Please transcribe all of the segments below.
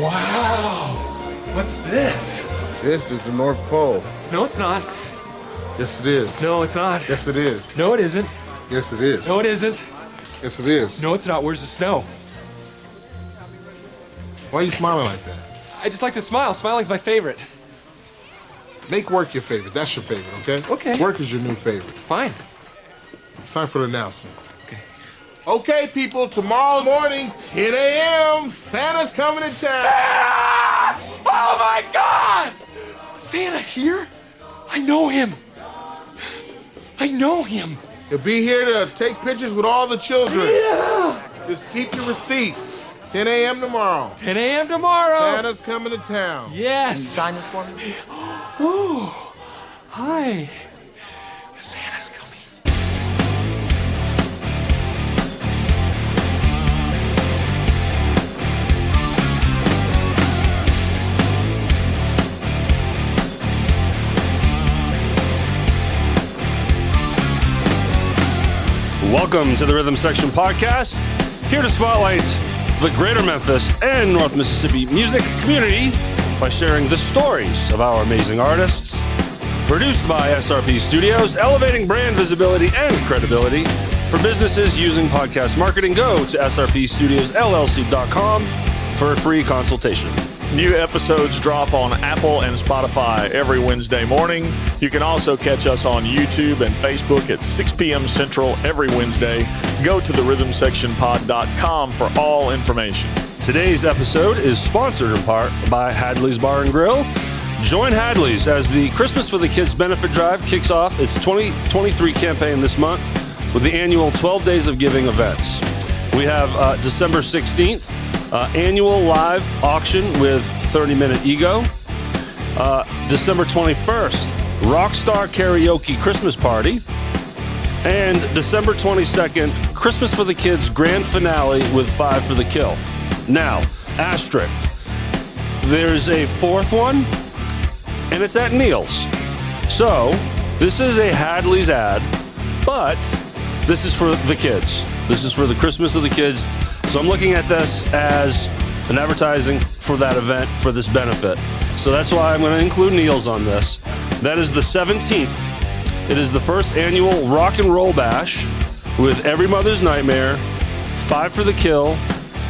Wow. What's this? This is the North Pole. No, it's not. Yes, it is. No, it's not. Yes, it is. No, it isn't. Yes, it is. No, it isn't. Yes, it is. No, it's not. Where's the snow? Why are you smiling like that? I just like to smile. Smiling's my favorite. Make work your favorite. That's your favorite, okay? Okay. Work is your new favorite. Fine. It's time for the announcement. Okay. Okay, people, tomorrow morning, 10 a.m., Santa's coming to town. Santa! Oh my God! Santa here? I know him. I know him. He'll be here to take pictures with all the children. Yeah. Just keep your receipts. 10 a.m. tomorrow. 10 a.m. tomorrow. Santa's coming to town. Yes. Can you sign this for me? Oh, hi. Santa's coming. Welcome to the Rhythm Section Podcast, here to spotlight the greater Memphis and North Mississippi music community by sharing the stories of our amazing artists. Produced by SRP Studios, elevating brand visibility and credibility for businesses using podcast marketing. Go to srpstudiosllc.com for a free consultation. New episodes drop on Apple and Spotify every Wednesday morning. You can also catch us on YouTube and Facebook at 6 p.m. Central every Wednesday. Go to therhythmsectionpod.com for all information. Today's episode is sponsored in part by Hadley's Bar and Grill. Join Hadley's as the Christmas for the Kids benefit drive kicks off its 2023 campaign this month with the annual 12 Days of Giving events. We have December 16th, annual live auction with 30-minute ego. December 21st, Rockstar Karaoke Christmas Party. And December 22nd, Christmas for the Kids grand finale with 5 for the Kill. Now, asterisk, there's a fourth one, and it's at Neil's. So, this is a Hadley's ad, but this is for the kids. This is for the Christmas of the kids. So I'm looking at this as an advertising for that event, for this benefit. So that's why I'm going to include Neil's on this. That is the 17th. It is the first annual Rock and Roll Bash with Every Mother's Nightmare, 5 for the Kill,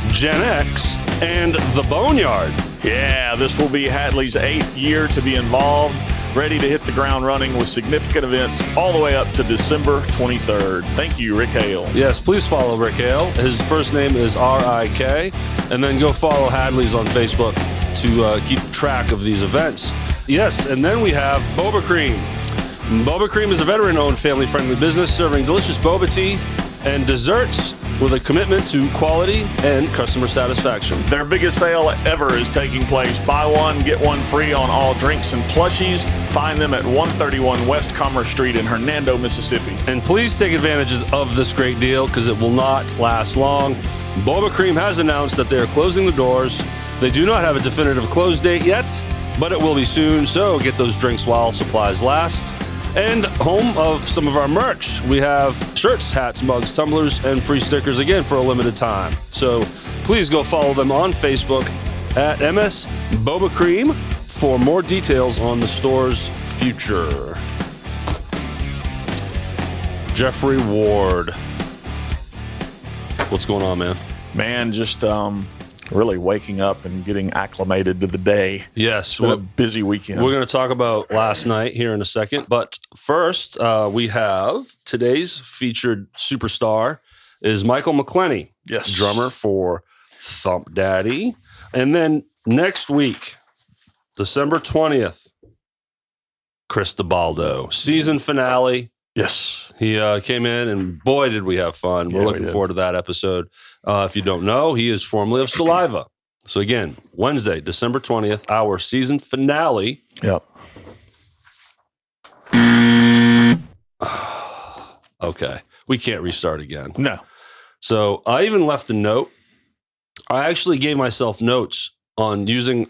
Gen X, and The Boneyard. Yeah, this will be Hadley's 8th year to be involved, ready to hit the ground running with significant events all the way up to December 23rd. Thank you, Rick Hale. Yes, please follow Rick Hale. His first name is R-I-K. And then go follow Hadley's on Facebook to keep track of these events. Yes, and then we have Boba Cream. Boba Cream is a veteran-owned, family-friendly business serving delicious boba tea and desserts with a commitment to quality and customer satisfaction. Their biggest sale ever is taking place. Buy one, get one free on all drinks and plushies. Find them at 131 West Commerce Street in Hernando, Mississippi. And please take advantage of this great deal because it will not last long. Boba Cream has announced that they are closing the doors. They do not have a definitive close date yet, but it will be soon, so get those drinks while supplies last. And home of some of our merch. We have shirts, hats, mugs, tumblers, and free stickers again for a limited time. So please go follow them on Facebook at MS Boba Cream for more details on the store's future. Jeffrey Ward. What's going on, man? Man, just really waking up and getting acclimated to the day. Yes. It's been a busy weekend. We're going to talk about last night here in a second. But first, we have today's featured superstar is Michael McClenney. Yes. Drummer for Thumpdaddy. And then next week, December 20th, Chris Dabaldo. Season finale. Yes. He came in, and boy, did we have fun. We're looking forward to that episode. If you don't know, he is formerly of Saliva. So again, Wednesday, December 20th, our season finale. Yep. Okay. We can't restart again. No. So I even left a note. I actually gave myself notes on using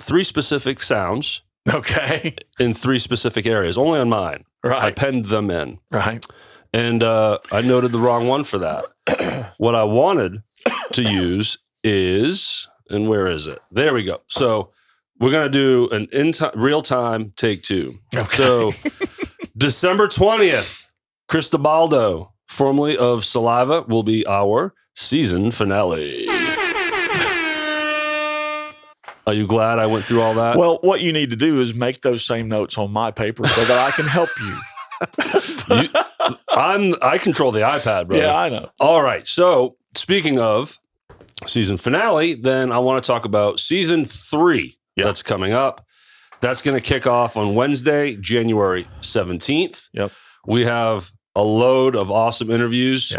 3 specific sounds. Okay. In 3 specific areas, only on mine. Right. I penned them in. Right. And I noted the wrong one for that. What I wanted to use is And where is it? There we go. So we're going to do an real-time take 2. Okay. So December 20th, Chris Dabaldo, formerly of Saliva, will be our season finale. Are you glad I went through all that? Well, what you need to do is make those same notes on my paper so that I can help you. I control the iPad, bro. Yeah, I know. All right. So speaking of season finale, then I want to talk about season 3 that's coming up. That's going to kick off on Wednesday, January 17th. Yep. We have a load of awesome interviews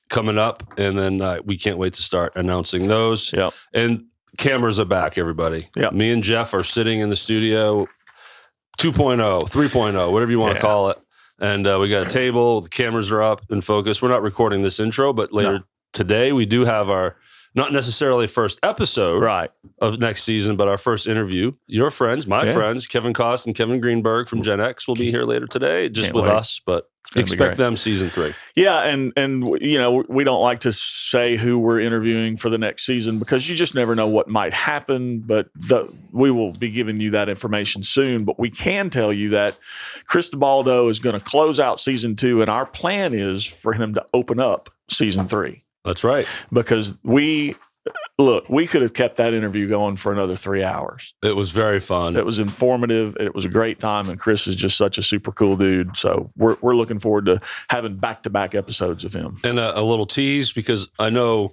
coming up, and then we can't wait to start announcing those. Yep. And cameras are back, everybody. Yep. Me and Jeff are sitting in the studio, 2.0, 3.0, whatever you want to call it. And we got a table. The cameras are up in focus. We're not recording this intro, but later today we do have our, not necessarily first episode of next season, but our first interview. Your friends, my friends, Kevin Koss and Kevin Greenberg from Gen X will be here later today, just with us, but expect them season 3. Yeah, and you know, we don't like to say who we're interviewing for the next season because you just never know what might happen, but we will be giving you that information soon. But we can tell you that Chris Dabaldo is going to close out season 2, and our plan is for him to open up season 3. That's right. Because we could have kept that interview going for another 3 hours. It was very fun. It was informative. It was a great time, and Chris is just such a super cool dude. So we're looking forward to having back-to-back episodes of him. And a little tease, because I know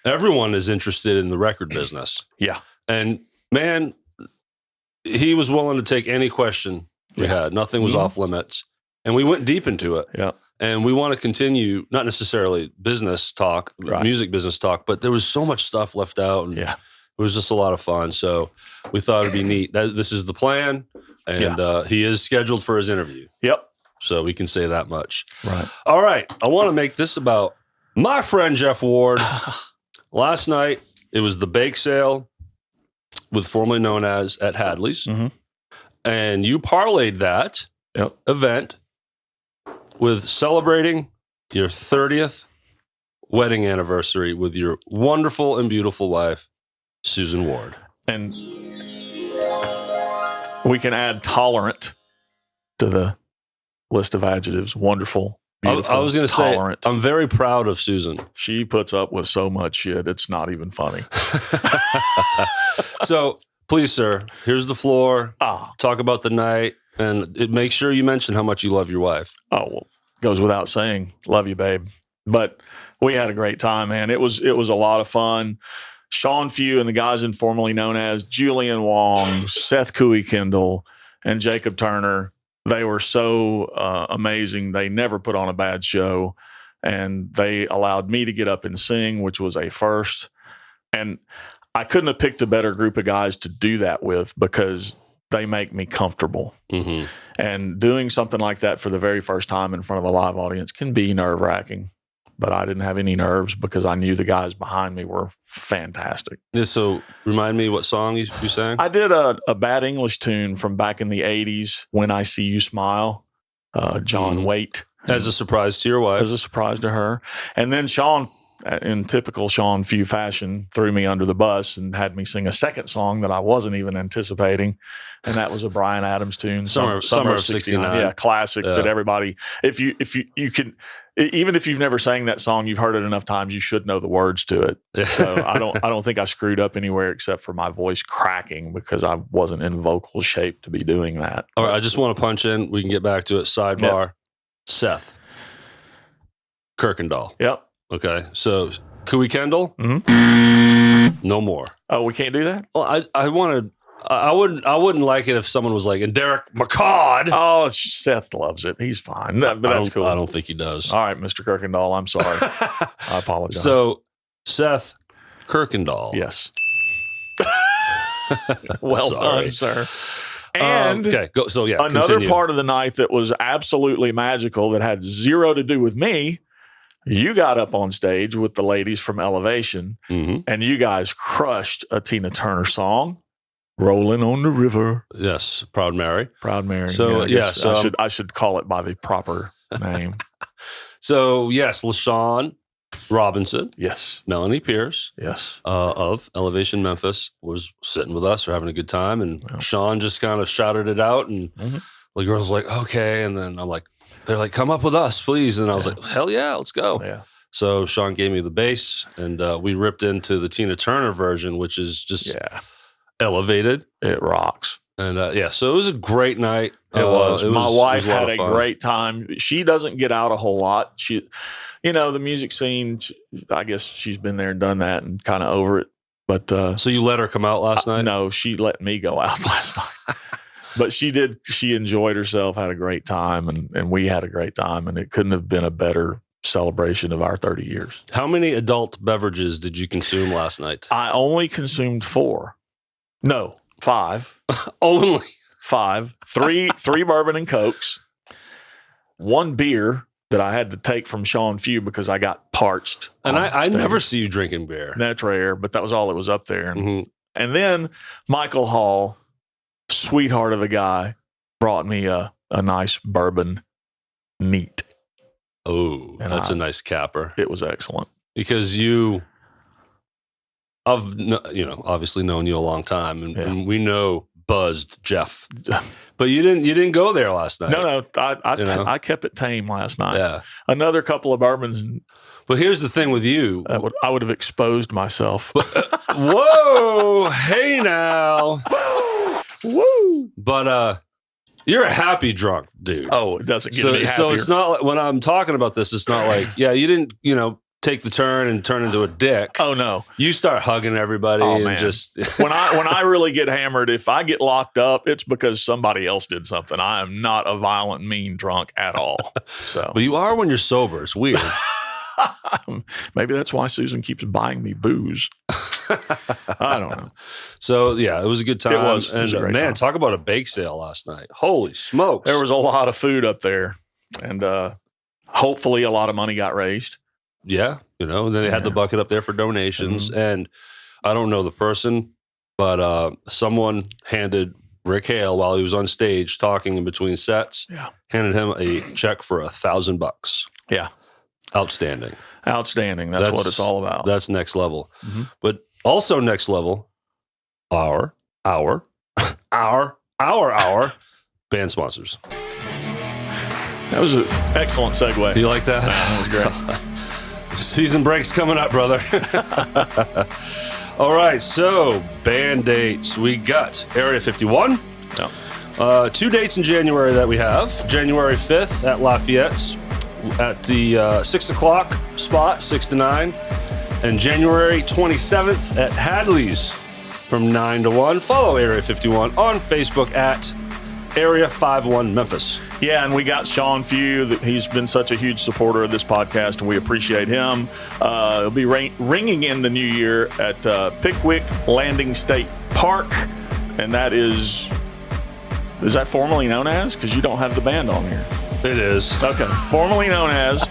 everyone is interested in the record business. Yeah. And, man, he was willing to take any question we had. Nothing was off limits. And we went deep into it. Yeah. And we want to continue, not necessarily business talk, music business talk, but there was so much stuff left out. And it was just a lot of fun. So we thought it'd be neat. This is the plan. And he is scheduled for his interview. Yep. So we can say that much. Right. All right. I want to make this about my friend Jeff Ward. Last night, it was the bake sale, with formerly known as at Hadley's. Mm-hmm. And you parlayed that event with celebrating your 30th wedding anniversary with your wonderful and beautiful wife, Susan Ward. And we can add tolerant to the list of adjectives. Wonderful, beautiful, I was going to say, I'm very proud of Susan. She puts up with so much shit, it's not even funny. So, please, sir, here's the floor. Talk about the night. And make sure you mention how much you love your wife. Oh, well, goes without saying. Love you, babe. But we had a great time, man. It was a lot of fun. Shawn Few and the guys informally known as Julian Wong, Seth Cooey Kendall, and Jacob Turner, they were so amazing. They never put on a bad show. And they allowed me to get up and sing, which was a first. And I couldn't have picked a better group of guys to do that with because they make me comfortable. Mm-hmm. And doing something like that for the very first time in front of a live audience can be nerve-wracking. But I didn't have any nerves because I knew the guys behind me were fantastic. Yeah, so remind me what song you sang? I did a Bad English tune from back in the 80s, When I See You Smile, John Waite. As a surprise to your wife. As a surprise to her. And then Shawn, in typical Shawn Few fashion, threw me under the bus and had me sing a second song that I wasn't even anticipating, and that was a Bryan Adams tune, Summer of '69. Yeah, classic. That everybody, if you can, even if you've never sang that song, you've heard it enough times, you should know the words to it. So I don't think I screwed up anywhere except for my voice cracking because I wasn't in vocal shape to be doing that. All right, I just want to punch in. We can get back to it. Sidebar. Yep. Seth Kirkendall. Yep. Okay, so Cooey Kendall, no more. Oh, we can't do that? Well, I wouldn't like it if someone was like, and Derek McCod. Oh, Seth loves it. He's fine. But that's cool. I don't think he does. All right, Mr. Kirkendall, I'm sorry. I apologize. So, Seth Kirkendall. Yes. Well done, sir. And another part of the night that was absolutely magical that had zero to do with me. You got up on stage with the ladies from Elevation, and you guys crushed a Tina Turner song, "Rolling on the River." Yes, Proud Mary. Proud Mary. So I should call it by the proper name. So yes, LaShawn Robinson, Yes. Melanie Pierce, Yes. of Elevation Memphis, was sitting with us. We're having a good time. And Shawn just kind of shouted it out. And the girls were like, okay. And then they're like, come up with us, please. And I was like, hell yeah, let's go. Yeah. So Shawn gave me the bass, and we ripped into the Tina Turner version, which is just elevated. It rocks. And so it was a great night. It was. My wife had a great time. She doesn't get out a whole lot. She, the music scene, I guess she's been there and done that and kind of over it. But so you let her come out last night? No, she let me go out last night. But she did. She enjoyed herself, had a great time, and we had a great time. And it couldn't have been a better celebration of our 30 years. How many adult beverages did you consume last night? I only consumed 4. No, 5. Only 5. 3 bourbon and Cokes. 1 beer that I had to take from Shawn Few because I got parched. And I never see you drinking beer. That's rare, but that was all that was up there. And then Michael Hall, sweetheart of a guy, brought me a nice bourbon neat. Oh, and that's a nice capper. It was excellent. Because I've obviously known you a long time, and we know Buzzed Jeff, but you didn't go there last night. No, I kept it tame last night. Yeah, another couple of bourbons. Well, here's the thing with you. I would have exposed myself. Whoa, hey now, woo! But you're a happy drunk, dude. Oh, it doesn't get any happier. So it's not like, when I'm talking about this, it's not like, you didn't, take the turn and turn into a dick. Oh no. You start hugging everybody and man. Just when I really get hammered, if I get locked up, it's because somebody else did something. I am not a violent, mean drunk at all. So but you are when you're sober. It's weird. Maybe that's why Susan keeps buying me booze. I don't know. So yeah, it was a good time. It was a great time. Talk about a bake sale last night. Holy smokes. There was a lot of food up there, and hopefully a lot of money got raised. Yeah, and then they had the bucket up there for donations. And I don't know the person, but someone handed Rick Hale, while he was on stage talking in between sets, handed him a check for $1,000. Yeah. Outstanding. That's what it's all about. That's next level. But also next level, our band sponsors. That was an excellent segue. You like that? That was great. Season break's coming up, brother. All right, so band dates. We got Area 51. No. 2 dates in January that we have. January 5th at Lafayette's at the 6 o'clock spot, 6 to 9. And January 27th at Hadley's from 9 to 1. Follow Area 51 on Facebook at Area 51 Memphis. Yeah, and we got Shawn Few. He's been such a huge supporter of this podcast, and we appreciate him. He'll be ringing in the new year at Pickwick Landing State Park, and that is that formally known as? Because you don't have the band on here. It is. Okay, formally known as.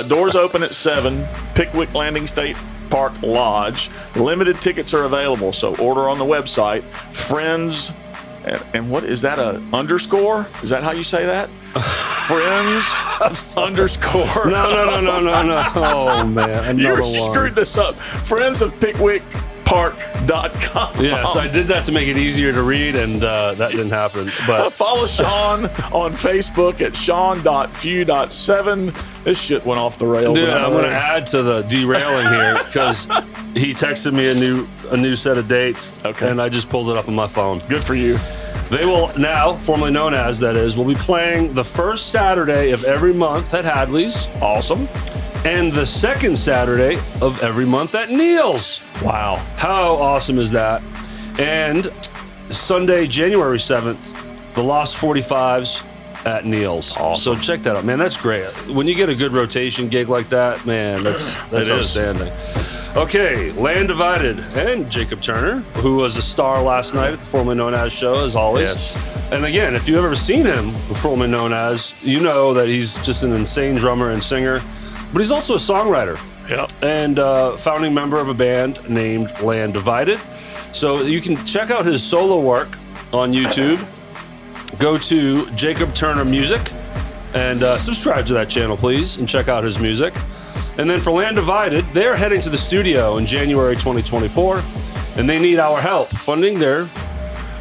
Doors open at 7, Pickwick Landing State Park Lodge. Limited tickets are available, so order on the website. Friends... And what is that, a underscore? Is that how you say that? Friends underscore. No. Oh, man. You screwed this up. Friends of PickwickPark.com. Yes, I did that to make it easier to read, and that didn't happen. But follow Shawn on Facebook at Shawn.Few.7. This shit went off the rails. Dude, I'm going to add to the derailing here because he texted me a new set of dates, and I just pulled it up on my phone. Good for you. They will now, formerly known as, that is, will be playing the first Saturday of every month at Hadley's. Awesome. And the second Saturday of every month at Neil's. Wow. How awesome is that? And Sunday, January 7th, the Lost 45s at Neil's. Awesome. So check that out, man. That's great. When you get a good rotation gig like that, man, that's outstanding. Okay, Land Divided and Jacob Turner, who was a star last night at the formerly known as show, as always. Yes. And again, if you've ever seen him, formerly known as, you know that he's just an insane drummer and singer, but he's also a songwriter. Yep. And founding member of a band named Land Divided. So you can check out his solo work on YouTube. Go to Jacob Turner Music and subscribe to that channel, please, and check out his music. And then for Land Divided, they're heading to the studio in January 2024, and they need our help funding their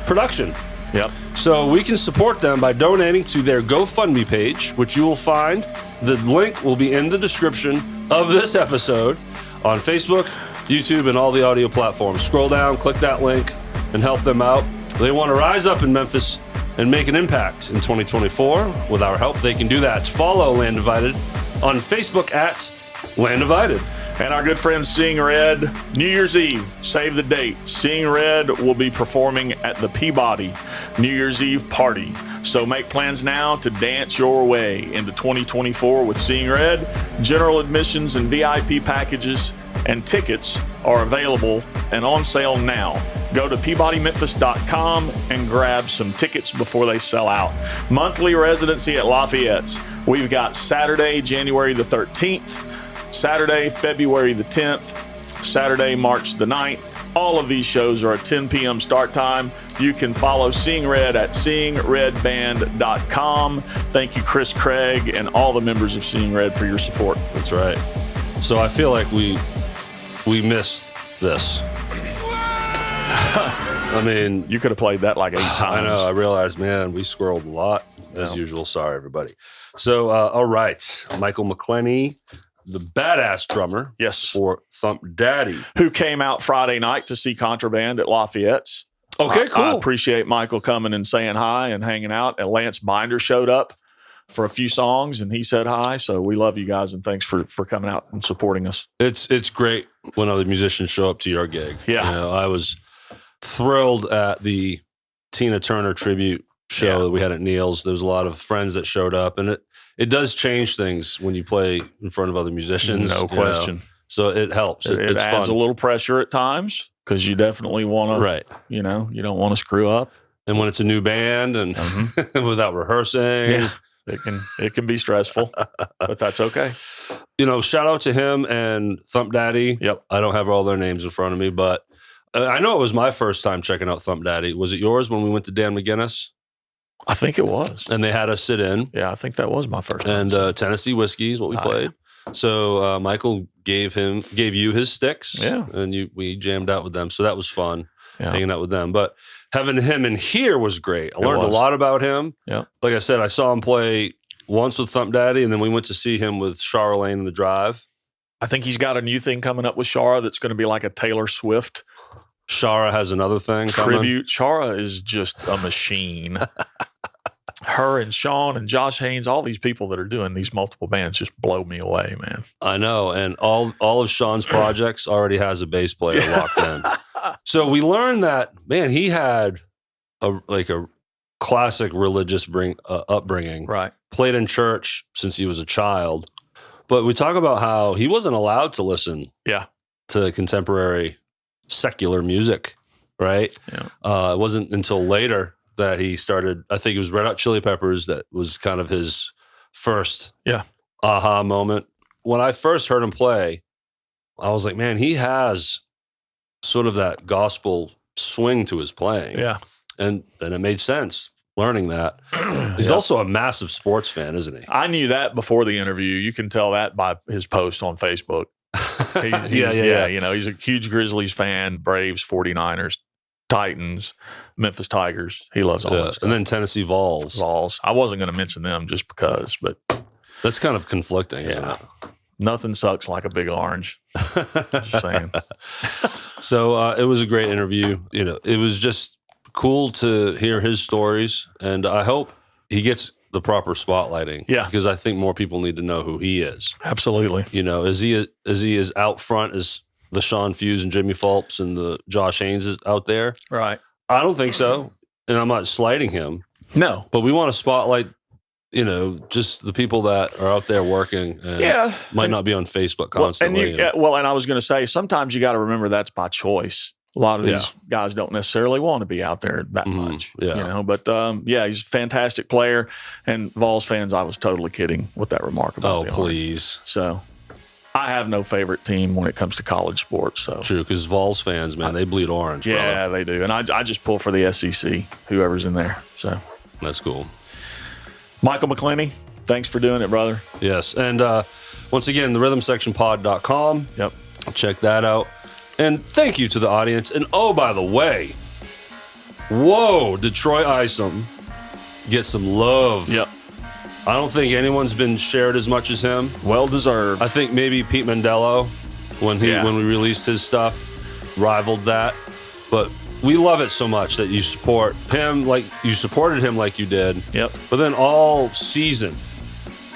production. Yep. So we can support them by donating to their GoFundMe page, which you will find. The link will be in the description of this episode on Facebook, YouTube, and all the audio platforms. Scroll down, click that link, and help them out. They want to rise up in Memphis and make an impact in 2024. With our help, they can do that. Follow Land Divided on Facebook at Land Divided. And our good friend Seeing Red, New Year's Eve, save the date. Seeing Red will be performing at the Peabody New Year's Eve party. So make plans now to dance your way into 2024 with Seeing Red. General admissions and VIP packages and tickets are available and on sale now. Go to PeabodyMemphis.com and grab some tickets before they sell out. Monthly residency at Lafayette's. We've got Saturday, January the 13th, Saturday, February the 10th, Saturday, March the 9th. All of these shows are at 10 p.m. start time. You can follow Seeing Red at seeingredband.com. Thank you, Chris Craig, and all the members of Seeing Red for your support. That's right. So I feel like we missed this. I mean, You could have played that like 8 times. I know. I realized, man, we squirreled a lot as usual. Sorry, everybody. So, all right. Michael McClenney, the badass drummer. Yes. For Thumpdaddy. Who came out Friday night to see Contraband at Lafayette's. Okay, cool. I appreciate Michael coming and saying hi and hanging out. And Lance Binder showed up for a few songs and he said hi. So we love you guys and thanks for coming out and supporting us. It's great when other musicians show up to your gig. Yeah. You know, I was thrilled at the Tina Turner tribute show that we had at Neil's. There was a lot of friends that showed up, and it does change things when you play in front of other musicians. No question. So it helps. It It's adds fun. a little pressure at times because you definitely want to, Right. you don't want to screw up. And when it's a new band and without rehearsing, it can be stressful, but that's okay. You know, shout out to him and Thumpdaddy. Yep. I don't have all their names in front of me, but I know it was my first time checking out Thumpdaddy. Was it yours when we went to Dan McGinnis? I think it was. And they had us sit in. Yeah, I think that was my first time. And Tennessee Whiskey is what we played. So Michael gave you his sticks. Yeah. And we jammed out with them. So that was fun, hanging out with them. But having him in here was great. I learned a lot about him. Yeah. Like I said, I saw him play once with Thumpdaddy, and then we went to see him with Shara Lane in the Drive. I think he's got a new thing coming up with Shara that's going to be like a Taylor Swift Shara has another thing coming. tribute. Shara is just a machine. Her and Shawn and Josh Haynes, all these people that are doing these multiple bands just blow me away, man. I know. And all of Shawn's projects already has a bass player locked in. So we learned that, man, he had a classic religious upbringing. Right. Played in church since he was a child. But we talk about how he wasn't allowed to listen to contemporary secular music, right? Yeah. It wasn't until later that he started, I think it was Red Hot Chili Peppers that was kind of his first aha moment. When I first heard him play, I was like, man, he has sort of that gospel swing to his playing. Yeah. And it made sense learning that. He's also a massive sports fan, isn't he? I knew that before the interview. You can tell that by his post on Facebook. Yeah. You know, he's a huge Grizzlies fan, Braves, 49ers, Titans, Memphis Tigers. He loves all that stuff. And then Tennessee Vols. I wasn't going to mention them just because, but that's kind of conflicting, isn't it? Nothing sucks like a big orange. Just saying. So it was a great interview. You know, it was just cool to hear his stories, and I hope he gets the proper spotlighting. Yeah, because I think more people need to know who he is. Absolutely. You know, is he as out front as the Shawn Fews and Jimmy Phelps and the Josh Haynes is out there? Right. I don't think so, and I'm not slighting him. No, but we want to spotlight, you know, just the people that are out there working and might not be on Facebook constantly. And I was going to say, sometimes you got to remember that's by choice. A lot of these guys don't necessarily want to be out there that much, you know, but he's a fantastic player, and Vols fans, I was totally kidding with that remark about please. So I have no favorite team when it comes to college sports. So true, because Vols fans, man, they bleed orange. Yeah, brother. they do. And I just pull for the SEC, whoever's in there. So that's cool. Michael McClenney, thanks for doing it, brother. Yes. And once again, the rhythmsectionpod.com. Yep. Check that out. And thank you to the audience. And oh, by the way, whoa, did Troy Isom get some love? Yep. I don't think anyone's been shared as much as him. Well deserved. I think maybe Pete Mandello, when we released his stuff, rivaled that. But we love it so much that you support him like you supported him like you did. Yep. But then all season,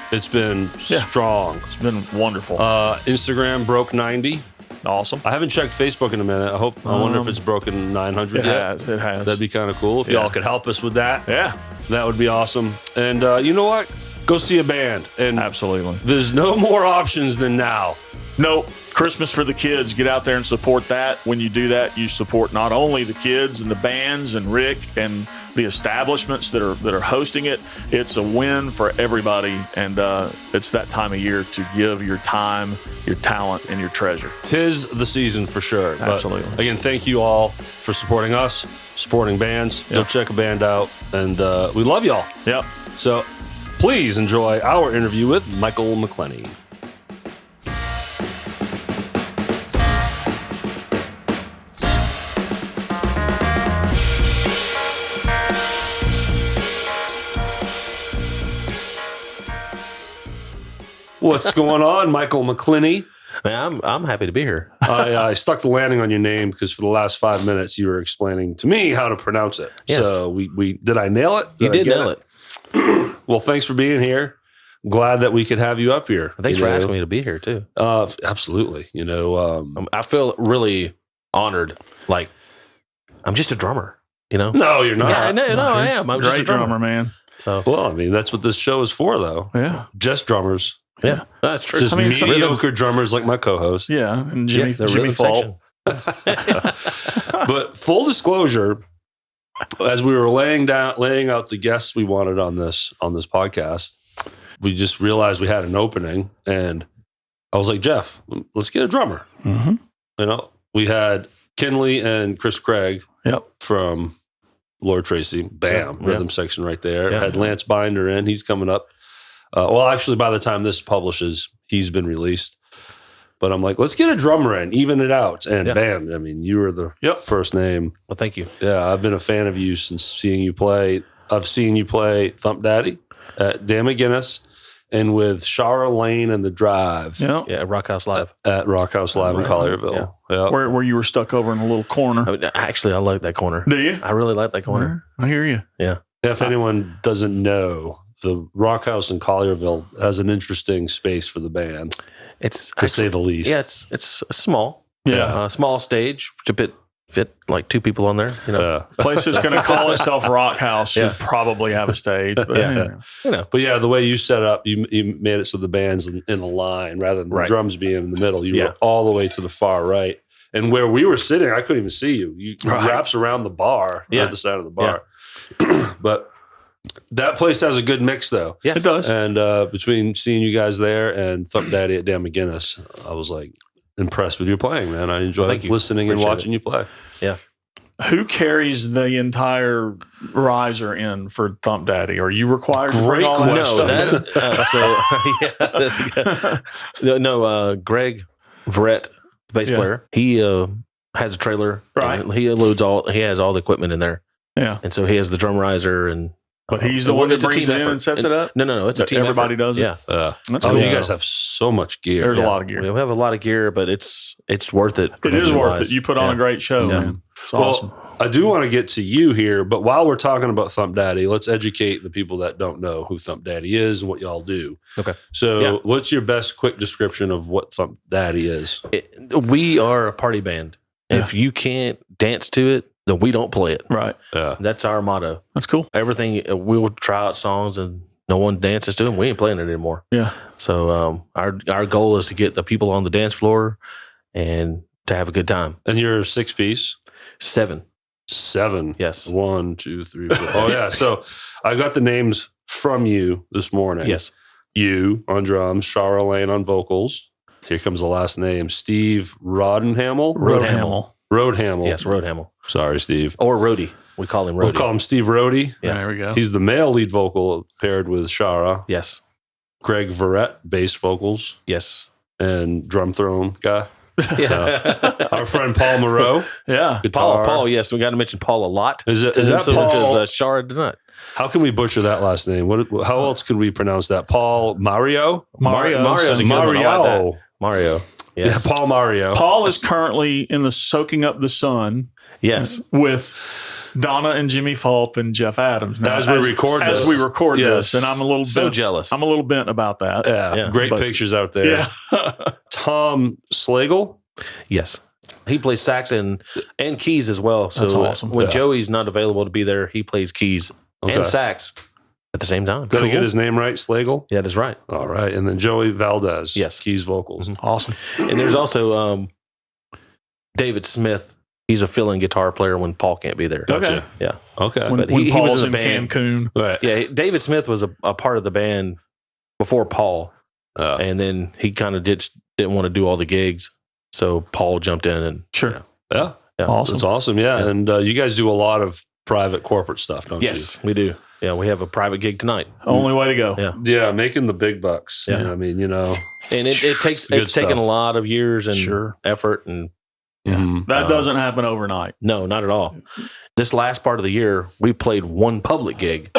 it's been strong. It's been wonderful. Instagram broke 90. Awesome. I haven't checked Facebook in a minute. I wonder if it's broken 900 yet. It has. That'd be kind of cool if y'all could help us with that. Yeah. That would be awesome. And you know what? Go see a band. And absolutely. There's no more options than now. Nope. Christmas for the kids. Get out there and support that. When you do that, you support not only the kids and the bands and Rick and the establishments that are hosting it. It's a win for everybody, and it's that time of year to give your time, your talent, and your treasure. 'Tis the season for sure. Absolutely. But again, thank you all for supporting us, supporting bands. Go check a band out, and we love y'all. Yep. So please enjoy our interview with Michael McClenney. What's going on, Michael McClenney? Man, I'm happy to be here. I stuck the landing on your name because for the last 5 minutes you were explaining to me how to pronounce it. Yes. So we did I nail it? You did nail it. Well, thanks for being here. Glad that we could have you up here. Thanks for asking me to be here too. Absolutely. I feel really honored. Like I'm just a drummer. No, you're not. Yeah, no, I am. I'm Great just a drummer, man. So Well, I mean, that's what this show is for, though. Yeah. Just drummers. yeah, that's true. Just it's mediocre drummers like my co-host. Yeah. And Jimmy the Jimmy rhythm Fault. section. But full disclosure, as we were laying out the guests we wanted on this podcast, we just realized we had an opening, and I was like, Jeff, let's get a drummer. Mm-hmm. We had Kinley and Chris Craig from Lord Tracy. Bam, rhythm section right there. Yeah. Had Lance Binder in. He's coming up. Well, actually, by the time this publishes, he's been released. But I'm like, let's get a drummer in, even it out. And bam, I mean, you were the first name. Well, thank you. Yeah, I've been a fan of you since seeing you play. I've seen you play Thumpdaddy at Dan McGinnis and with Shara Lane and The Drive Yeah, Rock House Live. at Rock House Live in Collierville. Yeah. Where you were stuck over in a little corner. I mean, actually, I like that corner. Do you? I really like that corner. I hear you. Yeah. If anyone doesn't know, the Rock House in Collierville has an interesting space for the band, It's to say the least. Yeah, it's small. Yeah. Small stage to fit like 2 people on there. Place that's going to call itself Rock House should probably have a stage. But But yeah, the way you set up, you made it so the band's in a line rather than the drums being in the middle. You were all the way to the far right. And where we were sitting, I couldn't even see you. You wraps around the bar, the other side of the bar. But that place has a good mix, though. Yeah, it does. And between seeing you guys there and Thumpdaddy at Dan McGinnis, I was like impressed with your playing, man. I enjoyed listening and watching you play. Yeah. Who carries the entire riser in for Thumpdaddy? Are you required to bring all that stuff? Greg Verrett, the bass player, he has a trailer. Right. And he has all the equipment in there. Yeah. And so he has the drum riser and But he's the one that it's a brings team it in effort. and sets it up? No, it's a team Everybody effort. does it? Yeah. That's Oh, cool. you guys have so much gear. There's a lot of gear. We have a lot of gear, but it's worth it. It is worth it. You put on a great show, man. It's awesome. I do want to get to you here, but while we're talking about Thumpdaddy, let's educate the people that don't know who Thumpdaddy is and what y'all do. Okay. So what's your best quick description of what Thumpdaddy is? We are a party band. If you can't dance to it, then we don't play it. Right. That's our motto. That's cool. Everything, we will try out songs and no one dances to them. We ain't playing it anymore. Yeah. So our goal is to get the people on the dance floor and to have a good time. And you're a 6-piece? 7. 7. Yes. 1, 2, 3, 4. Oh, yeah. So I got the names from you this morning. Yes. You on drums, Shara Lane on vocals. Here comes the last name, Steve Rodenhamel. Roadhamel. Yes, Roadhamel. Sorry, Steve. Or Rhodey. We call him Rhodey. We'll call him Steve Rhodey. Yeah. There we go. He's the male lead vocal paired with Shara. Yes. Greg Verrett, bass vocals Yes. and drum throne guy. Yeah. Our friend Paul Moreau, Yeah. guitar. Paul, yes. We got to mention Paul a lot. Is that Paul? Because Shara did not. How can we butcher that last name? How else could we pronounce that? Paul Mario? Mario's a good one. I like that. Mario. Yes. Yeah, Paul Mario. Paul is currently in the Soaking Up the Sun Yes. with Donna and Jimmy Fulp and Jeff Adams. Now, As we record this, and I'm a little So jealous. I'm a little bent about that. Yeah, great pictures out there. Yeah. Tom Slagle. Yes. He plays sax and keys as well. So That's awesome. when Yeah. Joey's not available to be there, he plays keys and sax at the same time. Did I get his name right? Slagle? Yeah, that's right. All right. And then Joey Valdez. Yes. Keys vocals. Awesome. And there's also David Smith. He's a fill-in guitar player when Paul can't be there. Gotcha. Yeah. Okay. When, But when he Paul's was in in the band. Cancun. Right. Yeah, David Smith was a part of the band before Paul. Uh, And then he kind of didn't want to do all the gigs. So Paul jumped in and Sure. yeah. Yeah. Awesome. That's awesome. Yeah. Yeah. And you guys do a lot of private corporate stuff, don't yes, we do. Yeah, we have a private gig tonight. Only way to go. Yeah. you? Yeah. Making the big bucks. Yeah. Yeah. I mean, And it takes Good it's taken stuff. a lot of years and Sure. effort and mhm. That doesn't happen overnight. no, not at all. This last part of the year, we played one public gig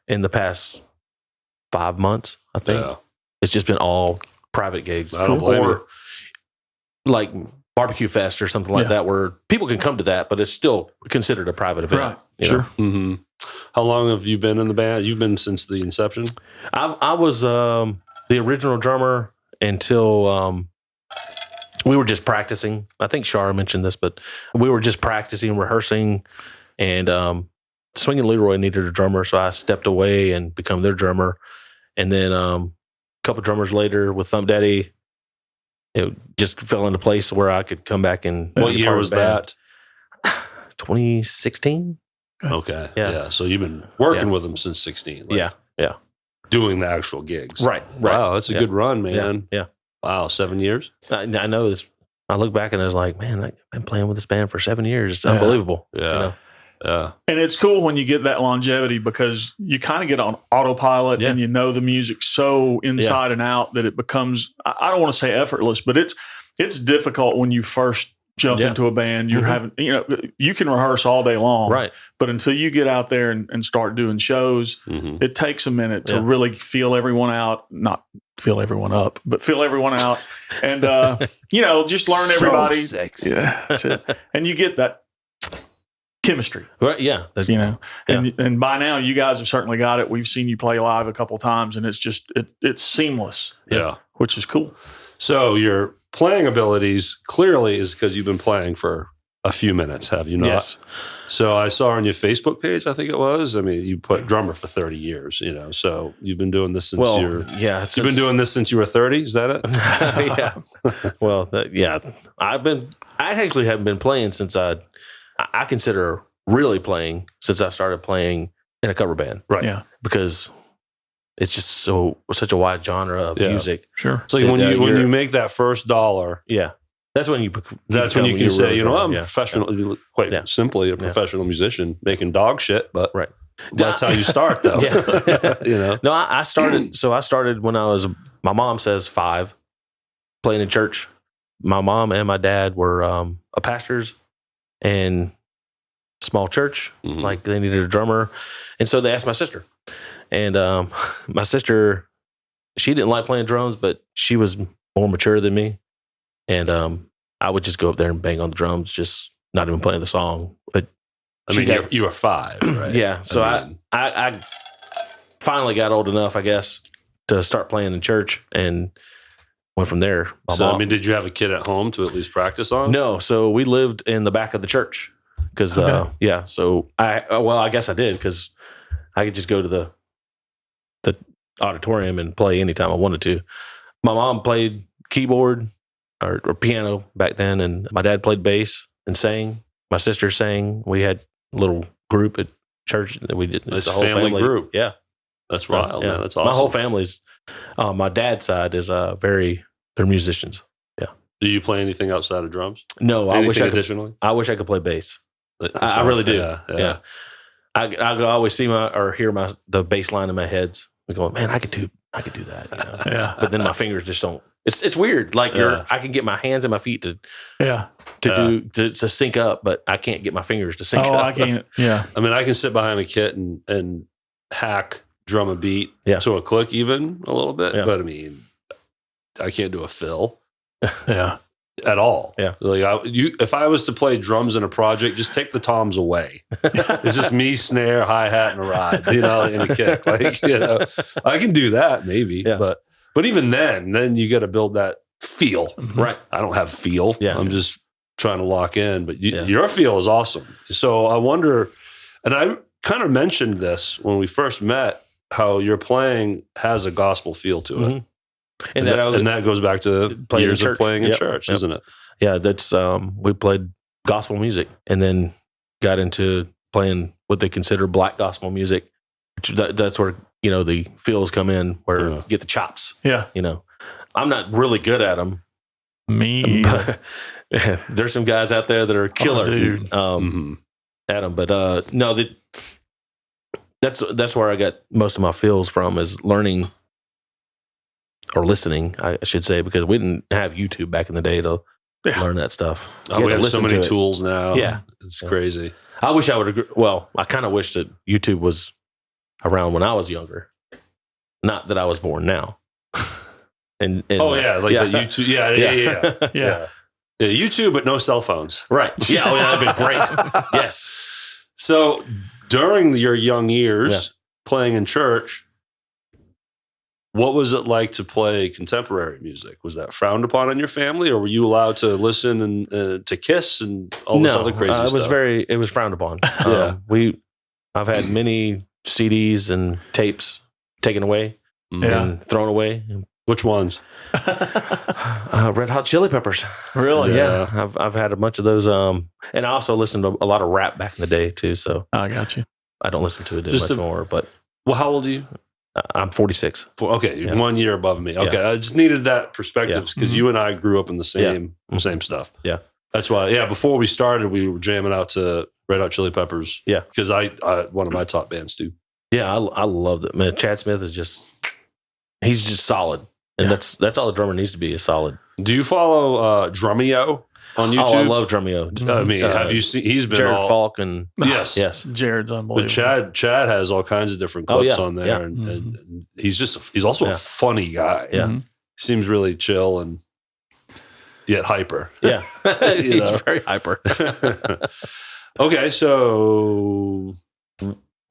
in the past 5 months, I think. Yeah. It's just been all private gigs. I don't blame or you. like barbecue fest or something like Yeah. that where people can come to that, but it's still considered a private event. Right. you Sure. know? Mhm. How long have you been in the band? You've been since the inception? I was the original drummer until we were just practicing. I think Shara mentioned this, but we were just practicing, rehearsing, and Swinging Leroy needed a drummer, so I stepped away and become their drummer. And then a couple drummers later with Thumpdaddy, it just fell into place where I could come back and. What be year part of was the band. that? 2016. Okay. Yeah. Yeah. So you've been working Yeah. with them since 16. like, Yeah. Doing the actual gigs. Right. Wow. That's a Yeah. good run, man. Yeah. Wow. 7 years? I know this. I look back and I was like, man, I've been playing with this band for 7 years. It's Yeah. unbelievable. Yeah. You know? Yeah. And it's cool when you get that longevity because you kind of get on autopilot Yeah. and you know the music so inside and out that it becomes, I don't want to say effortless, but it's difficult when you first jump Yeah. into a band. You're Mhm. having, you can rehearse all day long. Right. But until you get out there and start doing shows, Mhm. it takes a minute to Yeah. really feel everyone out, not feel everyone up, but feel everyone out and, just learn everybody. Yeah. That's it. And you get that chemistry. Right. Yeah. That's- And by now you guys have certainly got it. We've seen you play live a couple times and it's just, it's seamless, Yeah. which is cool. So your playing abilities clearly is because you've been playing for a few minutes, have you not? Yes. So I saw on your Facebook page, I think it was. I mean, you put drummer for 30 years, so you've been doing this since yeah. you've been doing this since you were 30. Is that it? yeah. Well, I actually haven't been playing since I consider really playing since I started playing in a cover band. Right. Yeah. Because it's just such a wide genre of Yeah. music. Sure. It's like when you make that first $1, Yeah. That's when you can say, really I'm yeah. professional, quite Yeah. simply a professional musician making dog shit, but Right. that's how you start though. Yeah. No, I started when I was, my mom says 5, playing in church. My mom and my dad were pastors in a small church. Mhm. Like they needed a drummer. And so they asked my sister. And my sister, she didn't like playing drums, but she was more mature than me. And I would just go up there and bang on the drums, just not even playing the song. But I mean, you were 5, right? yeah. So mean, I finally got old enough, I guess, to start playing in church and went from there. My so, mom- I mean, did you have a kid at home to at least practice on? no, so we lived in the back of the church because, Okay. so I guess I did because I could just go to the auditorium and play anytime I wanted to. My mom played keyboard or piano back then, and my dad played bass and sang. My sister sang. We had a little group at church that we did. Nice the whole family group. Yeah. That's So, wild, yeah. man. That's awesome. My whole family's, my dad's side is they're musicians. Do you play anything outside of drums? No, Anything additionally? I wish I could play bass. That's I really do. Yeah. I always see hear the bass line in my head. I'm going, man, I could I could do that. You know? Yeah. But then my fingers just don't. It's weird. Like I can get my hands and my feet to sync up, but I can't get my fingers to sync up. Oh, I can't. Yeah. I mean, I can sit behind a kit and hack drum a beat to a click even a little bit, but I mean, I can't do a fill. Yeah. At all. Yeah. Like if I was to play drums in a project, just take the toms away. It's just me, snare, hi-hat, and a ride, you know, and a kick. Like, you know, I can do that maybe, but even then you got to build that feel. Right. I don't have feel. Yeah. I'm just trying to lock in, but your feel is awesome. So I wonder, and I kind of mentioned this when we first met, how your playing has a gospel feel to it. Mm-hmm. And that goes back to years of playing in church, isn't it? Yeah, that's we played gospel music and then got into playing what they consider black gospel music. That's where, you know, the feels come in, where you get the chops. Yeah. You know, I'm not really good at them. Me. But there's some guys out there that are killer dude. At them. But no, that's where I got most of my feels from, is learning or listening, I should say, because we didn't have YouTube back in the day to learn that stuff. We have so many tools now. Yeah. It's crazy. I wish I would agree. Well, I kind of wish that YouTube was around when I was younger. Not that I was born now. and the YouTube. Yeah. YouTube, but no cell phones. Right. Yeah. Oh, yeah, that'd be great. Yes. So during your young years playing in church, what was it like to play contemporary music? Was that frowned upon in your family, or were you allowed to listen and to Kiss and all this other crazy stuff? It was frowned upon. I've had many CDs and tapes taken away and thrown away. Which ones? Red Hot Chili Peppers. Really? Yeah. I've had a bunch of those. And I also listened to a lot of rap back in the day too. So I got you. I don't listen to it much more. But well, how old are you? I'm 46. Okay, 1 year above me. Okay, I just needed that perspective because you and I grew up in the same stuff. Yeah, that's why. Yeah, before we started, we were jamming out to Red Hot Chili Peppers. Yeah, because I one of my top bands too. Yeah, I love it, man. Chad Smith is he's just solid, and that's all a drummer needs to be, is solid. Do you follow Drumeo on YouTube? Oh, I love Drumeo. I mean, have you seen? He's been Jared Falk and yes. Jared's unbelievable. But Chad has all kinds of different clips on there, and he's also a funny guy. Yeah, seems really chill and yet hyper. Yeah, he's very hyper. Okay, so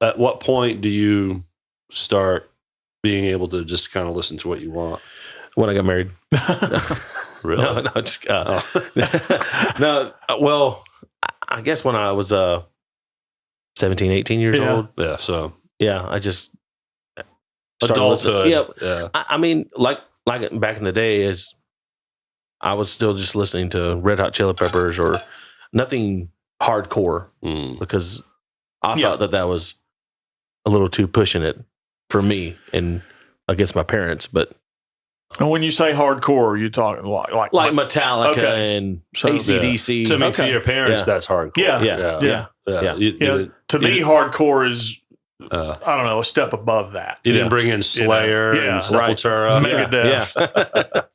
at what point do you start being able to just kind of listen to what you want? When I got married. Really? No, just no. Well, I guess when I was 17, 18 years old. Yeah. So I just adulthood. Yeah. I mean, like back in the day, is I was still just listening to Red Hot Chili Peppers or nothing hardcore because I thought that was a little too pushing it for me and against my parents, but. And when you say hardcore, you talking like Metallica and AC/DC. To your parents, that's hardcore. Yeah. To me, hardcore is I don't know, a step above that. You didn't bring in Slayer and Sepultura, Megadeth.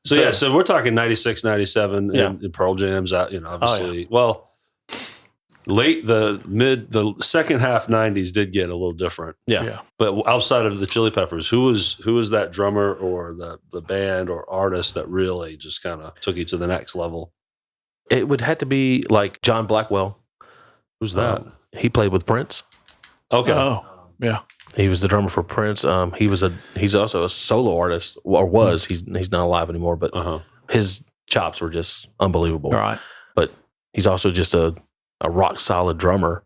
So we're talking 96, 97, and Pearl Jam's out. You know, obviously. Well, the second half 90s did get a little different. Yeah. But outside of the Chili Peppers, who was that drummer or the band or artist that really just kind of took you to the next level? It would have to be like John Blackwell. Who's that? He played with Prince. Okay. Oh, yeah. He was the drummer for Prince. He's also a solo artist, or was. He's not alive anymore, but his chops were just unbelievable. All right. But he's also just a rock solid drummer.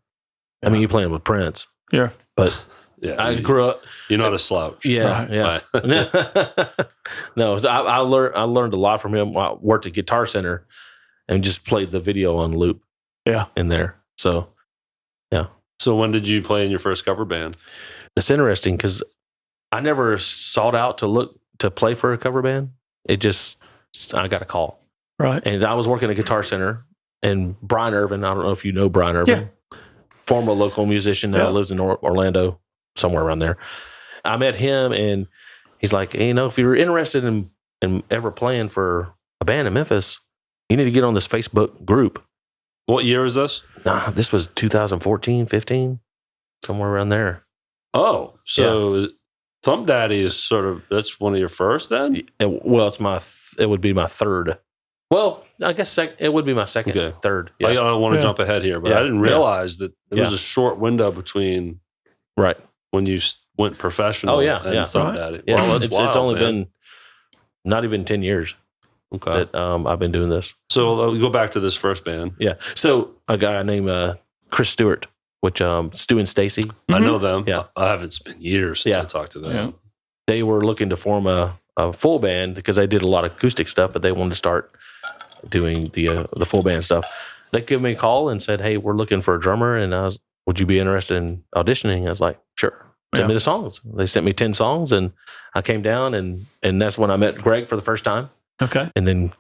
I mean, you're playing with Prince. Yeah. But I grew up. You're not a slouch. Yeah. No, I learned a lot from him. I worked at Guitar Center and just played the video on loop. Yeah. In there. So, yeah. So when did you play in your first cover band? It's interesting because I never sought out to play for a cover band. I got a call. Right. And I was working at Guitar Center. And Brian Irvin, I don't know if you know Brian Irvin, former local musician now lives in Orlando, somewhere around there. I met him, and he's like, hey, if you're interested in ever playing for a band in Memphis, you need to get on this Facebook group. What year is this? This was 2014, 15, somewhere around there. Oh, so Thumpdaddy is that's one of your first then? Well, it would be my third. Well, I guess it would be my second, third. Yeah. I don't want to jump ahead here, but I didn't realize that it was a short window between when you went professional and Thumpdaddy. Yeah, well, it's only been not even 10 years that I've been doing this. So we go back to this first band. Yeah. So a guy named Chris Stewart, which Stu and Stacy. I know them. Yeah. I haven't. It's been years since I talked to them. Yeah. They were looking to form a full band because they did a lot of acoustic stuff, but they wanted to start doing the full band stuff. They gave me a call and said, hey, we're looking for a drummer, and would you be interested in auditioning? I was like, sure. Send me the songs. They sent me 10 songs, and I came down, and that's when I met Greg for the first time. Okay. And then,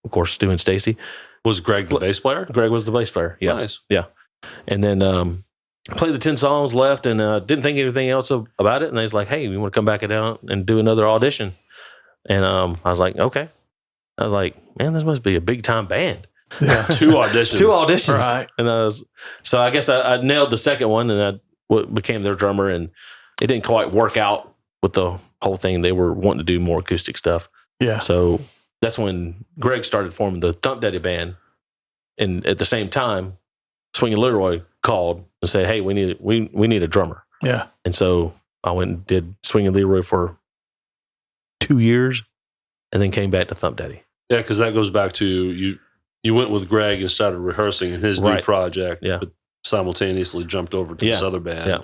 of course, Stu and Stacy. Was Greg the bass player? Greg was the bass player. Yeah. Nice. Yeah. And then I played the 10 songs, left, and didn't think anything else about it. And they was like, hey, we want to come back down and do another audition. And I was like, okay. I was like, man, this must be a big time band. Yeah. 2 auditions. 2 auditions. Right. And so I guess I nailed the second one, and I became their drummer, and it didn't quite work out with the whole thing. They were wanting to do more acoustic stuff. Yeah. So that's when Greg started forming the Thumpdaddy band. And at the same time, Swingin' Leroy called and said, hey, we need a drummer. Yeah. And so I went and did Swingin' Leroy for 2 years, and then came back to Thumpdaddy. Yeah, because that goes back to you went with Greg and started rehearsing in his new project, but simultaneously jumped over to this other band. Yeah.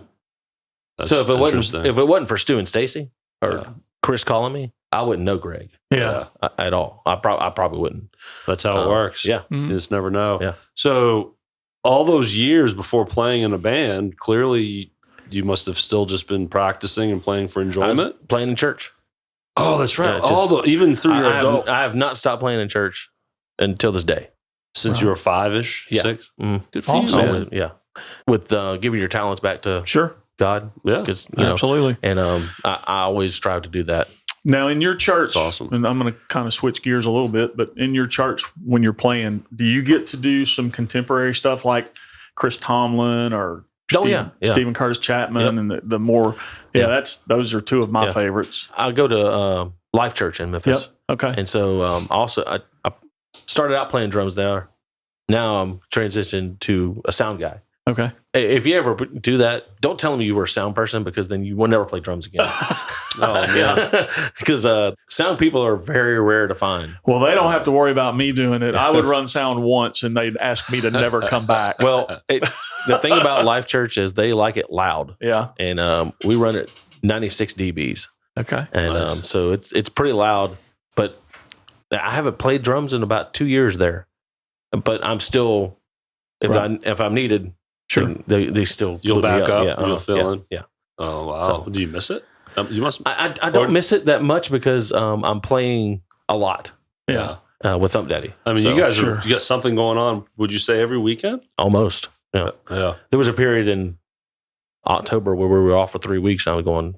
That's so if it wasn't for Stu and Stacy or Chris calling me, I wouldn't know Greg. Yeah. At all. I probably wouldn't. That's how it works. Yeah. You just never know. Yeah. So all those years before playing in a band, clearly you must have still just been practicing and playing for enjoyment. Playing in church. Oh, that's right. Even through your adult. I have not stopped playing in church until this day. Since you were 5-ish, 6? Good for you, man. Yeah. With giving your talents back to God. Yeah. Absolutely. And I always strive to do that. Now, in your church, that's awesome. And I'm going to kind of switch gears a little bit, but in your church, when you're playing, do you get to do some contemporary stuff like Chris Tomlin or Stephen Curtis Chapman and the more? Yeah, those are 2 of my favorites. I go to Life Church in Memphis. Yep. Okay. And so also I started out playing drums there. Now I'm transitioned to a sound guy. Okay. If you ever do that, don't tell me you were a sound person, because then you will never play drums again. Because sound people are very rare to find. Well, they don't have to worry about me doing it. I would run sound once, and they'd ask me to never come back. Well, the thing about Life Church is they like it loud. Yeah. And we run it 96 dBs. Okay. And so it's pretty loud. But I haven't played drums in about 2 years there. But I'm still, if I'm needed, they still you'll back up. Yeah, you'll fill in. Yeah. Oh wow! So, do you miss it? You must. I don't miss it that much because I'm playing a lot. Yeah. With Thumpdaddy. I mean, you guys you got something going on. Would you say every weekend? Almost. Yeah. Yeah. There was a period in October where we were off for 3 weeks, and I was going,